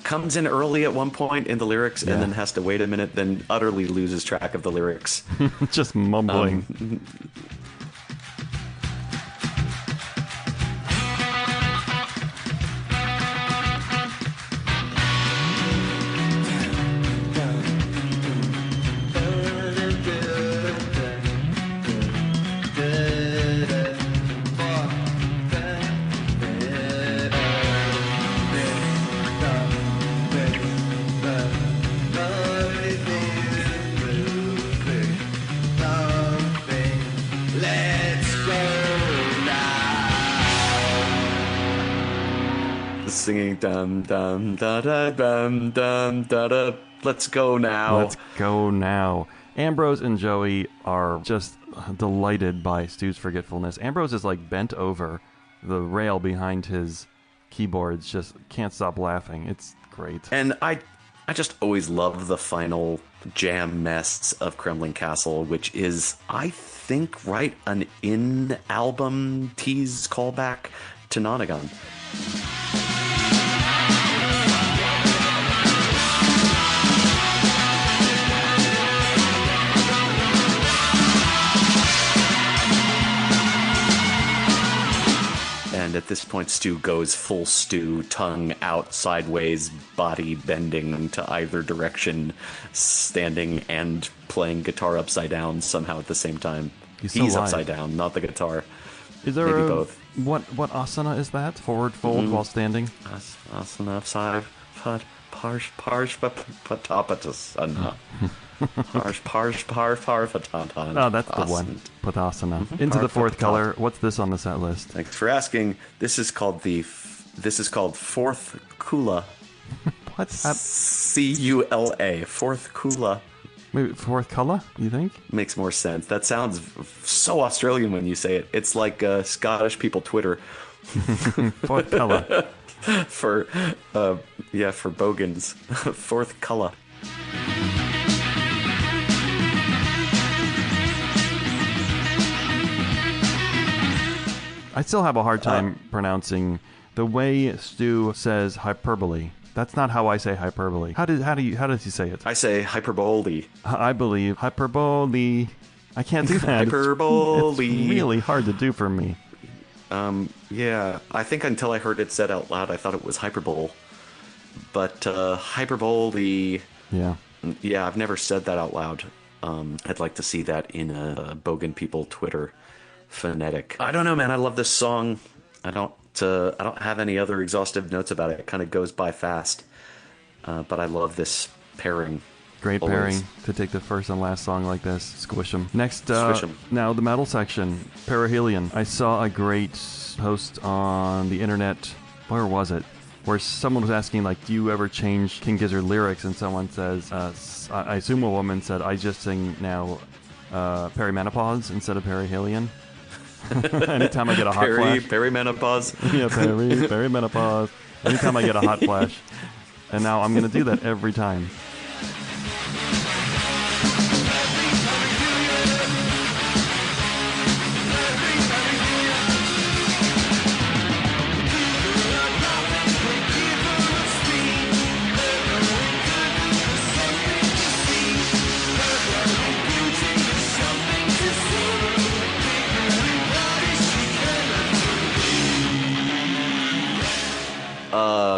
comes in early at one point in the lyrics and then has to wait a minute, then utterly loses track of the lyrics. Just mumbling. Singing dum dum da da dum dum da da. Let's go now. Let's go now. Ambrose and Joey are just delighted by Stu's forgetfulness. Ambrose is like bent over the rail behind his keyboards, just can't stop laughing. It's great. And I just always love the final jam mess of Kremlin Castle, which is, I think, an in-album tease callback to Nonagon. And at this point, Stu goes full Stu, tongue out sideways, body bending to either direction, standing and playing guitar upside down somehow at the same time. He's upside down, not the guitar. Is there maybe both? What asana is that? Forward fold while standing? Asana upside, patapatasana. Oh, that's the one. Padasana. Into the fourth color. What's this on the set list? Thanks for asking. This is called Fourth Kula. What's that? C-U-L-A. Fourth Kula. Maybe fourth color, you think? Makes more sense. That sounds so Australian when you say it. It's like Scottish people Twitter. Fourth color. for bogans. Fourth color. I still have a hard time pronouncing the way Stu says hyperbole. That's not how I say hyperbole. How does he say it? I say hyperbole. I believe hyperbole. I can't do that. Hyperbole. It's really hard to do for me. Yeah. I think until I heard it said out loud, I thought it was hyperbole. But hyperbole. Yeah. Yeah, I've never said that out loud. I'd like to see that in a Bogan People Twitter phonetic. I don't know, man. I love this song. I don't have any other exhaustive notes about it. It kind of goes by fast. But I love this pairing. Great pairing to take the first and last song like this. Squish them. Next, now the metal section. Perihelion. I saw a great post on the internet. Where was it? Where someone was asking, like, do you ever change King Gizzard lyrics? And someone says, I assume a woman said, I just sing now perimenopause instead of perihelion. Anytime I get a hot flash. Perimenopause. Yeah, perimenopause. Anytime I get a hot flash. And now I'm going to do that every time.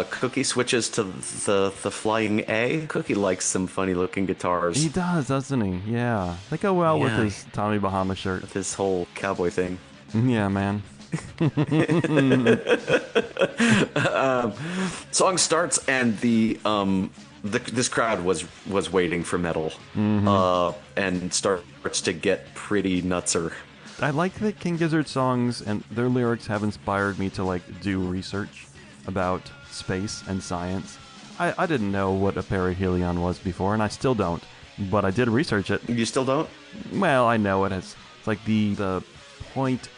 Cookie switches to the flying A. Cookie likes some funny looking guitars. He does, doesn't he? Yeah. They go well with Yeah. his Tommy Bahama shirt. With his whole cowboy thing. Yeah, man. Song starts and this crowd was waiting for metal, and starts to get pretty nutser. I like that King Gizzard songs and their lyrics have inspired me to like do research about space and science. I didn't know what a perihelion was before, and I still don't, but I did research it. You still don't? Well, I know it. It's like the point.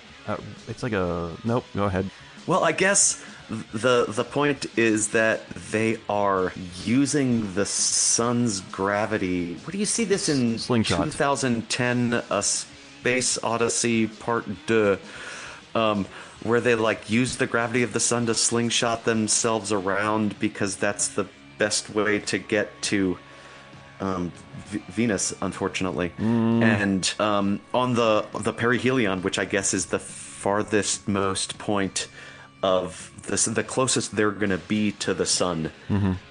It's like a nope. Go ahead. Well, I guess the point is that they are using the sun's gravity. What do you see this in Slingshot. 2010 A Space Odyssey Part 2, where they like use the gravity of the sun to slingshot themselves around because that's the best way to get to Venus, unfortunately. And on the perihelion, which I guess is the farthest most point of the closest they're going to be to the sun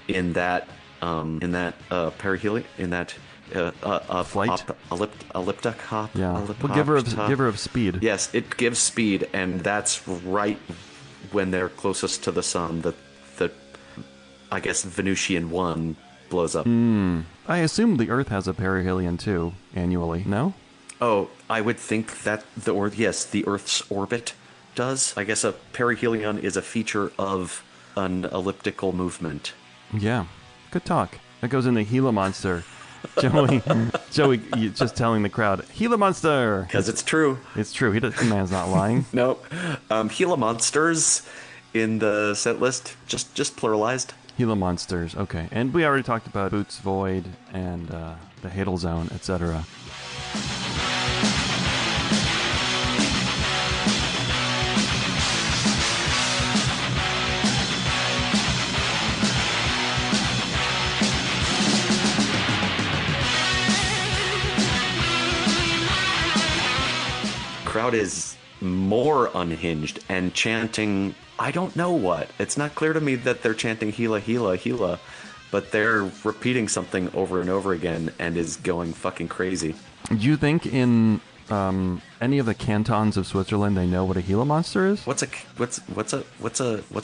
in that perihelion, in that Flight? elliptic hop. Yeah. Well, giver of speed. Yes, it gives speed, and that's right when they're closest to the sun. The I guess Venusian 1 blows up. I assume the Earth has a perihelion too annually. No? Oh, I would think that the Earth's orbit does. I guess a perihelion is a feature of an elliptical movement. Yeah. Good talk. That goes in the Gila monster. Joey, you just telling the crowd, Gila monster. Because it's true. It's true. The man's not lying. Nope. Gila monsters in the set list, just pluralized. Gila monsters. Okay. And we already talked about Boots Void and the Hadal Zone, etc. Crowd is more unhinged and chanting, I don't know what. It's not clear to me that they're chanting Gila, Gila, Gila, but they're repeating something over and over again and is going fucking crazy. Do you think in any of the cantons of Switzerland they know what a Gila monster is? What's a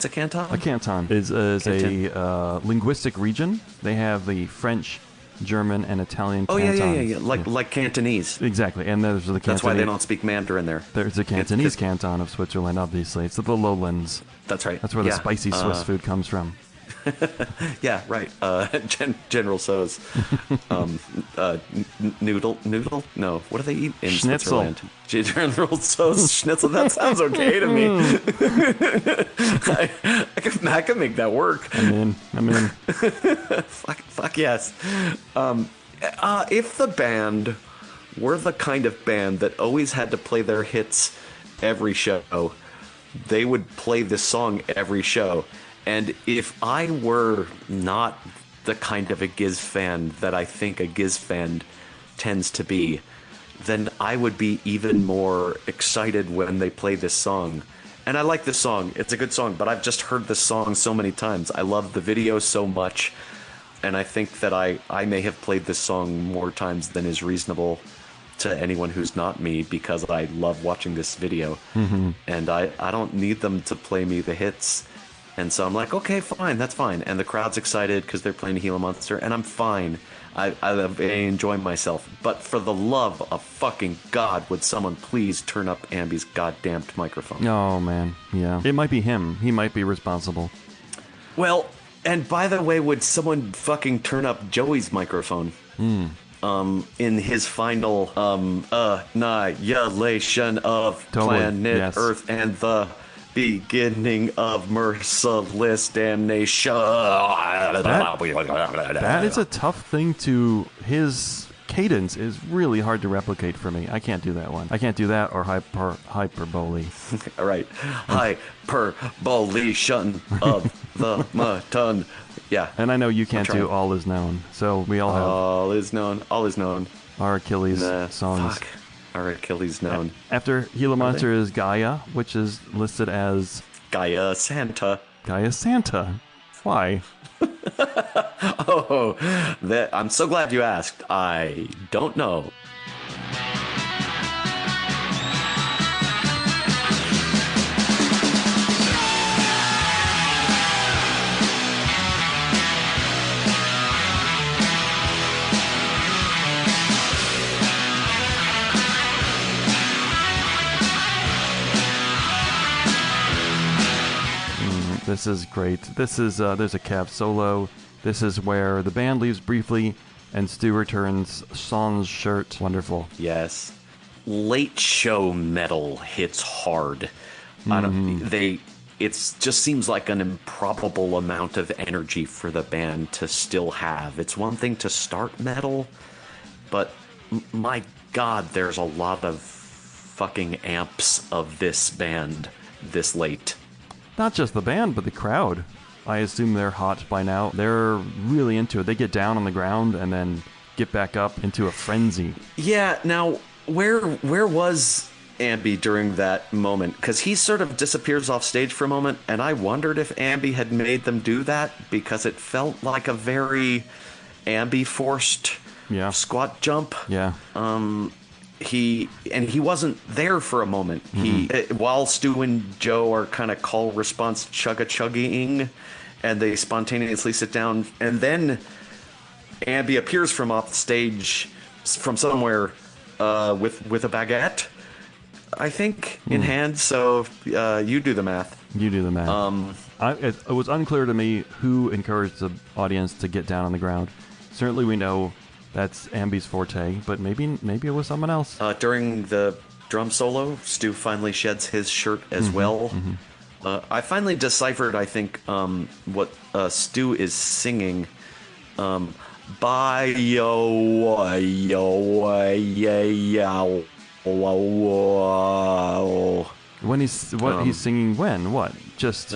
canton? A canton is a linguistic region. They have the French, German, and Italian cantons. Yeah. Like Cantonese. Exactly, and there's the Cantonese. That's why they don't speak Mandarin there. There's a Cantonese canton of Switzerland, obviously. It's the lowlands. That's right. That's where the spicy Swiss food comes from. Yeah, right. General Tso's noodle? No, what do they eat in Schnitzel. Switzerland? General Tso's schnitzel. That sounds okay to me. I can make that work. I'm in. Fuck yes. If the band were the kind of band that always had to play their hits every show, they would play this song every show. And if I were not the kind of a Gizz fan that I think a Gizz fan tends to be, then I would be even more excited when they play this song. And I like this song. It's a good song, but I've just heard this song so many times. I love the video so much, and I think that I may have played this song more times than is reasonable to anyone who's not me, because I love watching this video. And I don't need them to play me the hits. And so I'm like, okay, fine, that's fine. And the crowd's excited because they're playing Gila Monster, and I'm fine. I enjoy myself. But for the love of fucking God, would someone please turn up Ambi's goddamn microphone? Oh, man. Yeah. It might be him. He might be responsible. Well, and by the way, would someone fucking turn up Joey's microphone? in his final annihilation of planet yes. Earth and the beginning of merciless damnation. That is a tough thing to... His cadence is really hard to replicate for me. I can't do that one. I can't do that or hyperbole. All right. Hyperbolation of the mutton. Yeah. And I know you can't do All Is Known, so we all have... All is known. Our Achilles songs. Fuck. Our Achilles known. After Gila Monster is Gaia, which is listed as... Gaia Santa. Gaia Santa. Why? Oh, I'm so glad you asked. I don't know. This is great. This is there's a Cav solo. This is where the band leaves briefly, and Stu returns sans shirt. Wonderful. Yes, late show metal hits hard. It just seems like an improbable amount of energy for the band to still have. It's one thing to start metal, but my God, there's a lot of fucking amps of this band this late. Not just the band, but the crowd. I assume they're hot by now. They're really into it. They get down on the ground and then get back up into a frenzy. Yeah, now, where was Ambi during that moment? Because he sort of disappears off stage for a moment, and I wondered if Ambi had made them do that, because it felt like a very Ambi-forced squat jump. Yeah. He wasn't there for a moment. While Stu and Joe are kind of call response chugga-chugging, and they spontaneously sit down, and then Ambi appears from off the stage from somewhere with a baguette, I think, in hand. So you do the math. You do the math. It was unclear to me who encouraged the audience to get down on the ground. Certainly we know that's Ambi's forte, but maybe it was someone else. During the drum solo, Stu finally sheds his shirt as well. I finally deciphered, I think, what Stu is singing. When he's singing when? What? Just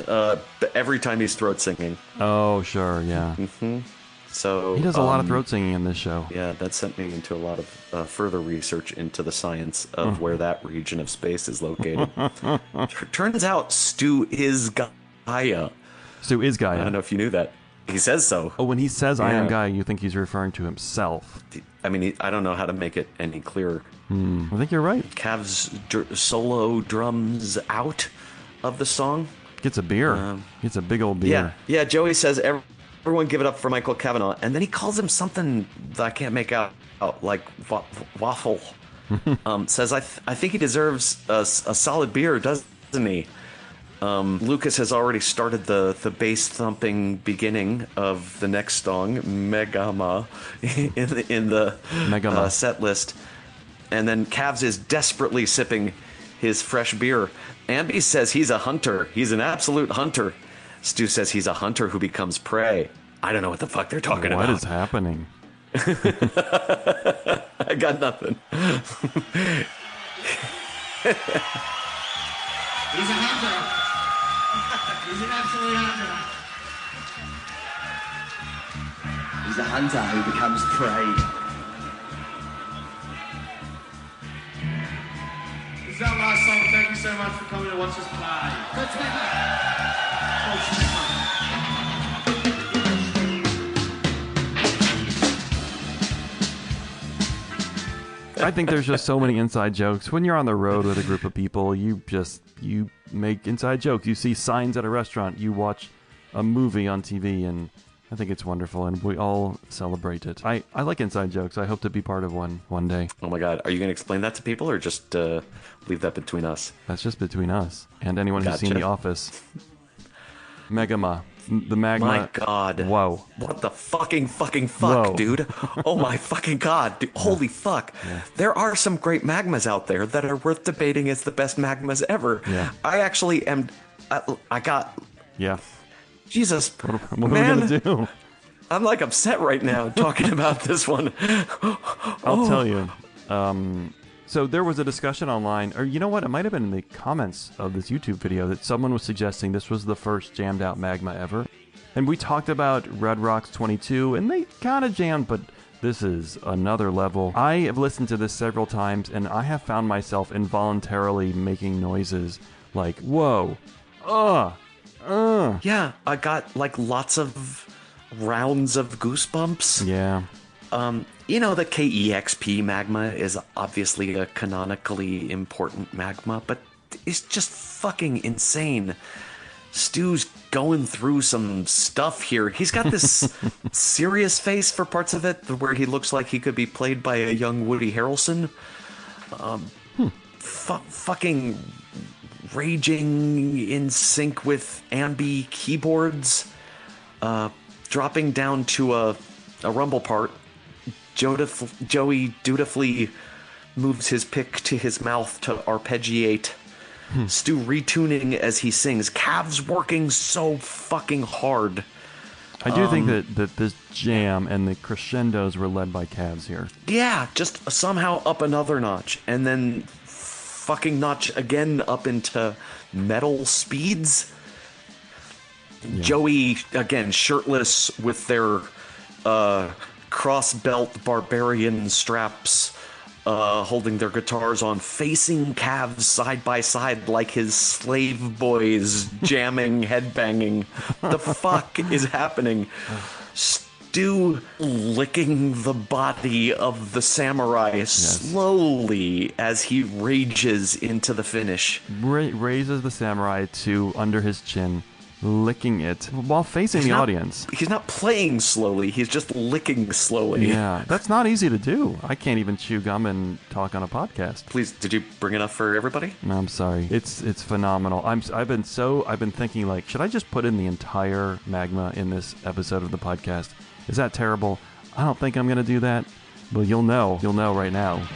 every time he's throat singing. Oh, sure, yeah. So he does a lot of throat singing in this show. Yeah, that sent me into a lot of further research into the science of where that region of space is located. Turns out Stu is Gaia. Stu is Gaia. I don't know if you knew that. He says so. Oh, when he says I am Gaia, you think he's referring to himself. I mean, I don't know how to make it any clearer. I think you're right. Cav's solo drums out of the song. Gets a beer. Gets a big old beer. Yeah, Joey says everyone give it up for Michael Cavanaugh, and then he calls him something that I can't make out like waffle. Says I think he deserves a solid beer, doesn't he? Lucas has already started the bass thumping beginning of the next song, Megama, in the set list, and then Cavs is desperately sipping his fresh beer. Ambi says he's a hunter. He's an absolute hunter. Stu says he's a hunter who becomes prey. I don't know what the fuck they're talking about. What is happening? I got nothing. He's a hunter. He's an absolute hunter. He's a hunter who becomes prey. This is our last song. Thank you so much for coming to watch us play. Let's make it. I think there's just so many inside jokes. When you're on the road with a group of people, you make inside jokes. You see signs at a restaurant. You watch a movie on TV, and I think it's wonderful, and we all celebrate it. I like inside jokes. I hope to be part of one day. Oh my God. Are you going to explain that to people, or just leave that between us? That's just between us and anyone who's seen The Office. Megama. the magma. My God. Whoa. What the fucking fuck, Whoa. dude? Oh my fucking God. Dude, holy fuck. Yeah. There are some great magmas out there that are worth debating as the best magmas ever. Yeah. I actually am. I got. Yeah. Jesus. What are we man, going to do? I'm like upset right now talking about this one. I'll tell you. So there was a discussion online, or you know what? It might have been in the comments of this YouTube video that someone was suggesting this was the first jammed out magma ever. And we talked about Red Rocks 22, and they kind of jammed, but this is another level. I have listened to this several times, and I have found myself involuntarily making noises like, whoa, Yeah, I got like lots of rounds of goosebumps. Yeah. You know, the KEXP magma is obviously a canonically important magma, but it's just fucking insane. Stu's going through some stuff here. He's got this serious face for parts of it, where he looks like he could be played by a young Woody Harrelson. Fucking raging in sync with ambi keyboards. Dropping down to a rumble part. Joey dutifully moves his pick to his mouth to arpeggiate. Stu retuning as he sings. Cavs working so fucking hard. I do think that this jam and the crescendos were led by Cavs here. Yeah, just somehow up another notch. And then fucking notch again up into metal speeds. Yeah. Joey, again, shirtless with their cross belt barbarian straps, holding their guitars on, facing Cavs side by side like his slave boys, jamming, headbanging. The fuck is happening? Stu licking the body of the samurai slowly as he rages into the finish. Raises the samurai to under his chin, licking it while facing the audience. He's not playing slowly, he's just licking slowly. Yeah, that's not easy to do. I can't even chew gum and talk on a podcast. Please, did you bring enough for everybody? No, I'm sorry. It's phenomenal. I've been thinking, like, should I just put in the entire magma in this episode of the podcast? Is that terrible? I don't think I'm gonna do that, but you'll know right now.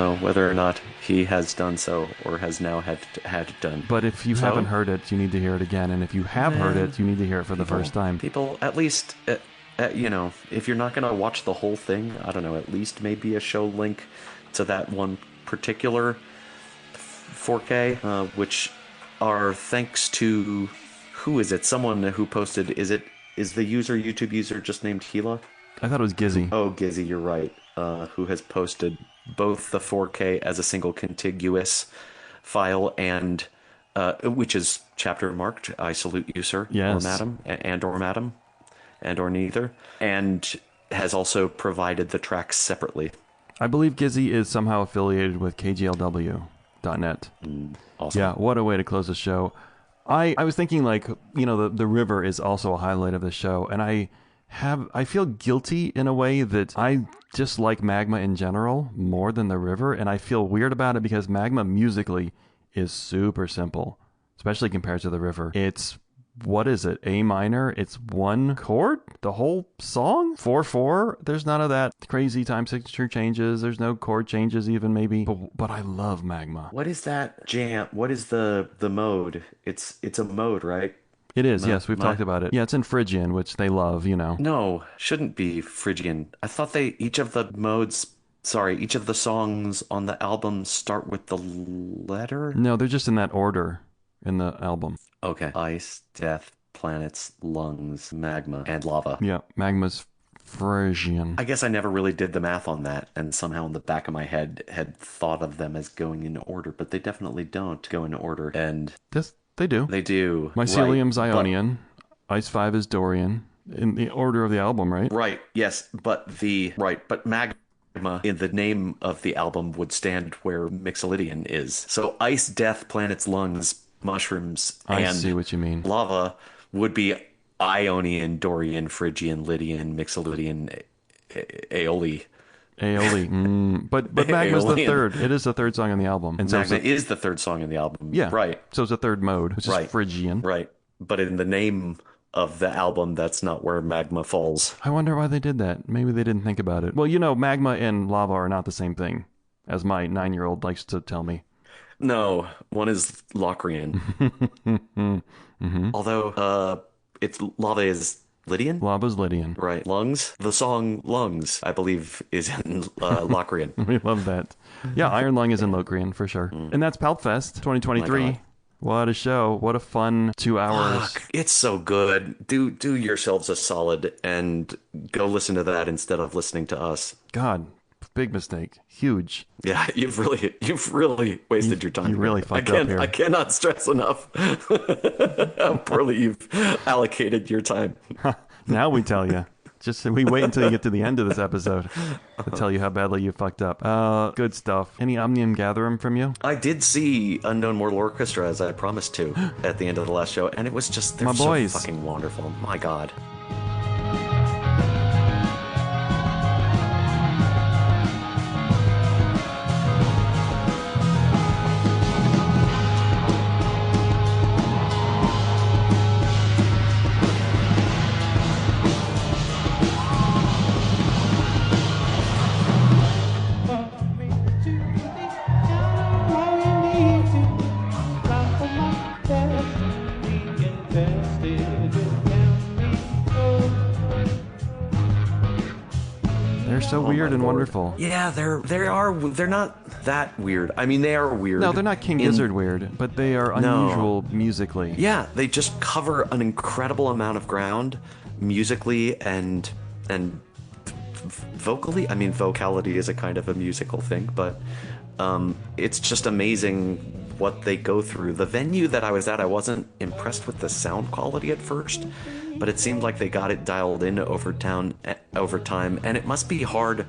know whether or not he has done so or has now had done. But if you haven't heard it, you need to hear it again. And if you have heard it, you need to hear it for the first time. People, at least, you know, if you're not going to watch the whole thing, I don't know, at least maybe a show link to that one particular 4K, which are thanks to, who is it? Someone who posted, is the YouTube user just named Gila? I thought it was Gizzy. Oh, Gizzy, you're right. Who has posted both the 4K as a single contiguous file and which is chapter marked. I salute you, sir, yes. or madam, or madam, and or neither, and has also provided the tracks separately. I believe Gizzy is somehow affiliated with KGLW.net. Awesome. Yeah, what a way to close the show. I was thinking, like, you know, the river is also a highlight of the show, and I feel guilty in a way that I just like Magma in general more than the river, and I feel weird about it because Magma musically is super simple, especially compared to the river. It's, what is it, A minor? It's one chord, the whole song? 4/4? There's none of that crazy time signature changes. There's no chord changes even, maybe. But I love Magma. What is that jam? What is the mode? It's a mode, right? It is, yes, we've talked about it. Yeah, it's in Phrygian, which they love, you know. No, shouldn't be Phrygian. I thought each of the songs on the album start with the letter? No, they're just in that order in the album. Okay. Ice, death, planets, lungs, magma, and lava. Yeah, Magma's Phrygian. I guess I never really did the math on that, and somehow in the back of my head had thought of them as going in order, but they definitely don't go in order, and... They do. They do. Mycelium's Ionian. Ice 5 is Dorian. In the order of the album, right? Right, yes. But Magma in the name of the album would stand where Mixolydian is. So Ice, Death, Planets, Lungs, Mushrooms, I and see what you mean. Lava would be Ionian, Dorian, Phrygian, Lydian, Mixolydian, Aeoli. But Magma's the third. It is the third song on the album. And Magma is the third song on the album. Yeah. Right. So it's a third mode, which is Phrygian. Right. But in the name of the album, that's not where Magma falls. I wonder why they did that. Maybe they didn't think about it. Well, you know, Magma and Lava are not the same thing, as my 9-year-old likes to tell me. No, one is Locrian. Although Lava is Lydian? Lava's Lydian. Right. Lungs? The song Lungs, I believe, is in Locrian. We love that. Yeah, Iron Lung is in Locrian, for sure. And that's PALP Fest 2023. What a show. What a fun 2 hours. Fuck, it's so good. Do yourselves a solid and go listen to that instead of listening to us. God, big mistake. Huge. Yeah, you've really wasted your time. You really fucked up here. I cannot stress enough how poorly you've allocated your time. Now we tell you. Just we wait until you get to the end of this episode to tell you how badly you fucked up. Good stuff. Any Omnium Gatherum from you? I did see Unknown Mortal Orchestra, as I promised to, at the end of the last show, and it was just, they're so fucking wonderful. My God. So weird and wonderful. Yeah, they're not that weird. I mean, they are weird. No, they're not King Gizzard weird, but they are unusual musically. Yeah, they just cover an incredible amount of ground musically and vocally. I mean, vocality is a kind of a musical thing, but it's just amazing what they go through. The venue that I was at, I wasn't impressed with the sound quality at first, but it seemed like they got it dialed in over time, and it must be hard.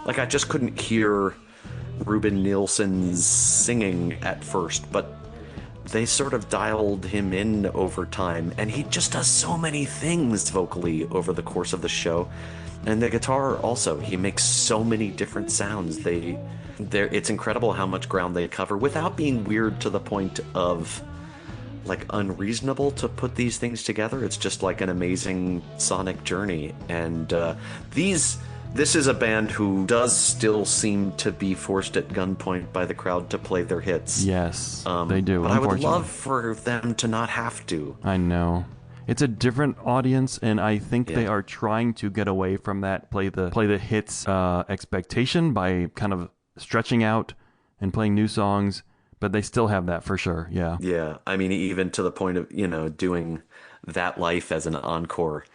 Like, I just couldn't hear Ruben Nielsen's singing at first, but they sort of dialed him in over time, and he just does so many things vocally over the course of the show. And the guitar also, he makes so many different sounds. It's incredible how much ground they cover without being weird to the point of like unreasonable to put these things together. It's just like an amazing sonic journey. And these This is a band who does still seem to be forced at gunpoint by the crowd to play their hits. Yes, they do. But I would love for them to not have to. I know. It's a different audience, and I think they are trying to get away from that play the hits expectation by kind of stretching out and playing new songs. But they still have that for sure. Yeah. Yeah. I mean, even to the point of doing That Life as an encore.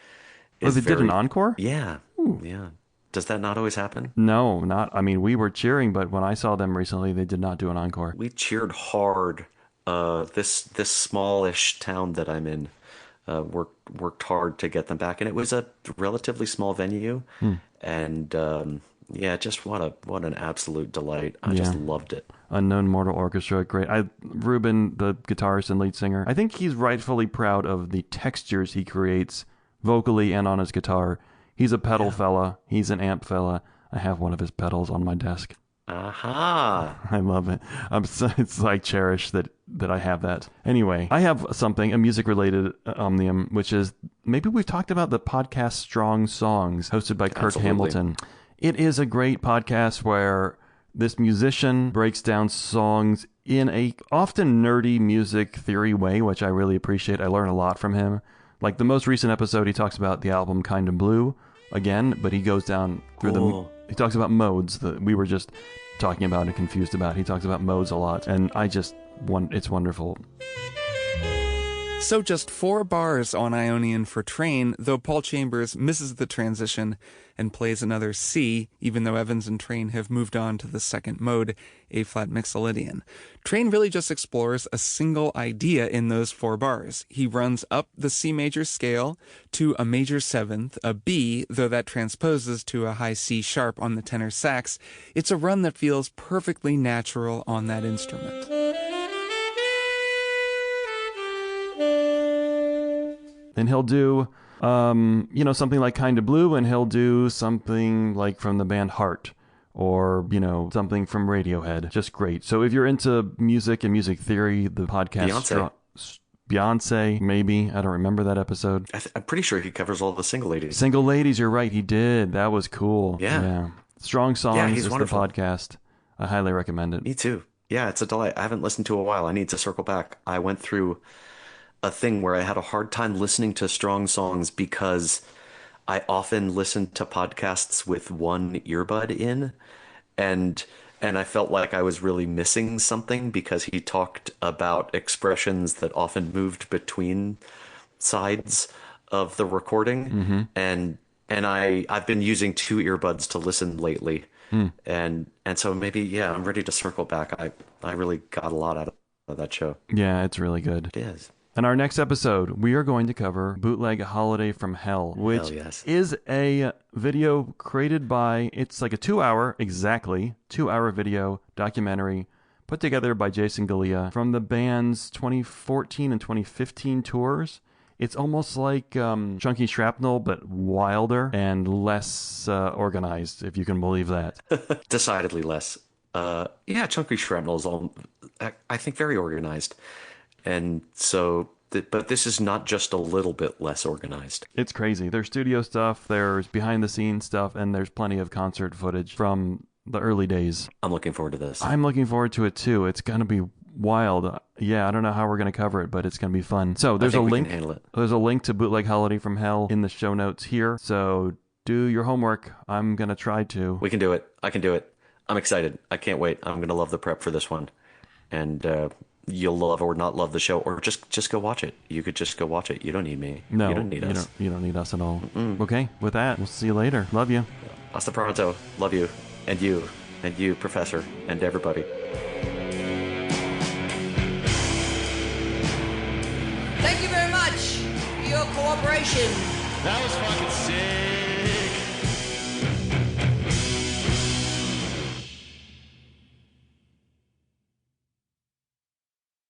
Oh, they did an encore? Yeah. Ooh. Yeah. Does that not always happen? No, not. I mean, we were cheering, but when I saw them recently, they did not do an encore. We cheered hard. This smallish town that I'm in worked hard to get them back, and it was a relatively small venue, and just what an absolute delight. I just loved it. Unknown Mortal Orchestra, great. Ruben, the guitarist and lead singer, I think he's rightfully proud of the textures he creates vocally and on his guitar. He's a pedal fella. He's an amp fella. I have one of his pedals on my desk. Aha! I love it. It's like cherished that I have that. Anyway, I have something, a music-related omnium, which is, maybe we've talked about the podcast Strong Songs, hosted by Kirk Hamilton. It is a great podcast where this musician breaks down songs in a often nerdy music theory way, which I really appreciate. I learn a lot from him. Like the most recent episode, he talks about the album Kind of Blue again, but he goes down through he talks about modes that we were just talking about and confused about. He talks about modes a lot, and it's wonderful. So just 4 bars on Ionian for Train, though Paul Chambers misses the transition and plays another C, even though Evans and Train have moved on to the second mode, A-flat Mixolydian. Train really just explores a single idea in those 4 bars. He runs up the C major scale to a major 7th, a B, though that transposes to a high C sharp on the tenor sax. It's a run that feels perfectly natural on that instrument. And he'll do, something like Kind of Blue, and he'll do something like from the band Heart, or, something from Radiohead. Just great. So if you're into music and music theory, the podcast... Beyonce, maybe. I don't remember that episode. I'm pretty sure he covers all the Single Ladies. Single Ladies, you're right. He did. That was cool. Yeah. Strong Songs is wonderful. the podcast. I highly recommend it. Me too. Yeah, it's a delight. I haven't listened to a while. I need to circle back. I went through a thing where I had a hard time listening to Strong Songs because I often listen to podcasts with one earbud in, and I felt like I was really missing something because he talked about expressions that often moved between sides of the recording, and I've been using 2 earbuds to listen lately, and so maybe I'm ready to circle back. I really got a lot out of that show. Yeah, it's really good. It is. In our next episode, we are going to cover Bootleg Holiday from Hell, which is a video created by, it's like a 2-hour video documentary put together by Jason Galea from the band's 2014 and 2015 tours. It's almost like Chunky Shrapnel, but wilder and less organized, if you can believe that. Decidedly less. Chunky Shrapnel is I think, very organized. And so, but this is not just a little bit less organized. It's crazy. There's studio stuff, there's behind the scenes stuff, and there's plenty of concert footage from the early days. I'm looking forward to this. I'm looking forward to it too. It's going to be wild. Yeah, I don't know how we're going to cover it, but it's going to be fun. So there's a link. There's a link to Bootleg Holiday from Hell in the show notes here. So do your homework. I'm going to try to. We can do it. I can do it. I'm excited. I can't wait. I'm going to love the prep for this one. And, you'll love or not love the show, or just go watch it. You could just go watch it. You don't need me. No, you don't need us. You don't need us at all. Okay, with that, we'll see you later. Love you. Hasta pronto. Love you. And you. And you, Professor. And everybody. Thank you very much for your cooperation. That was fucking sick.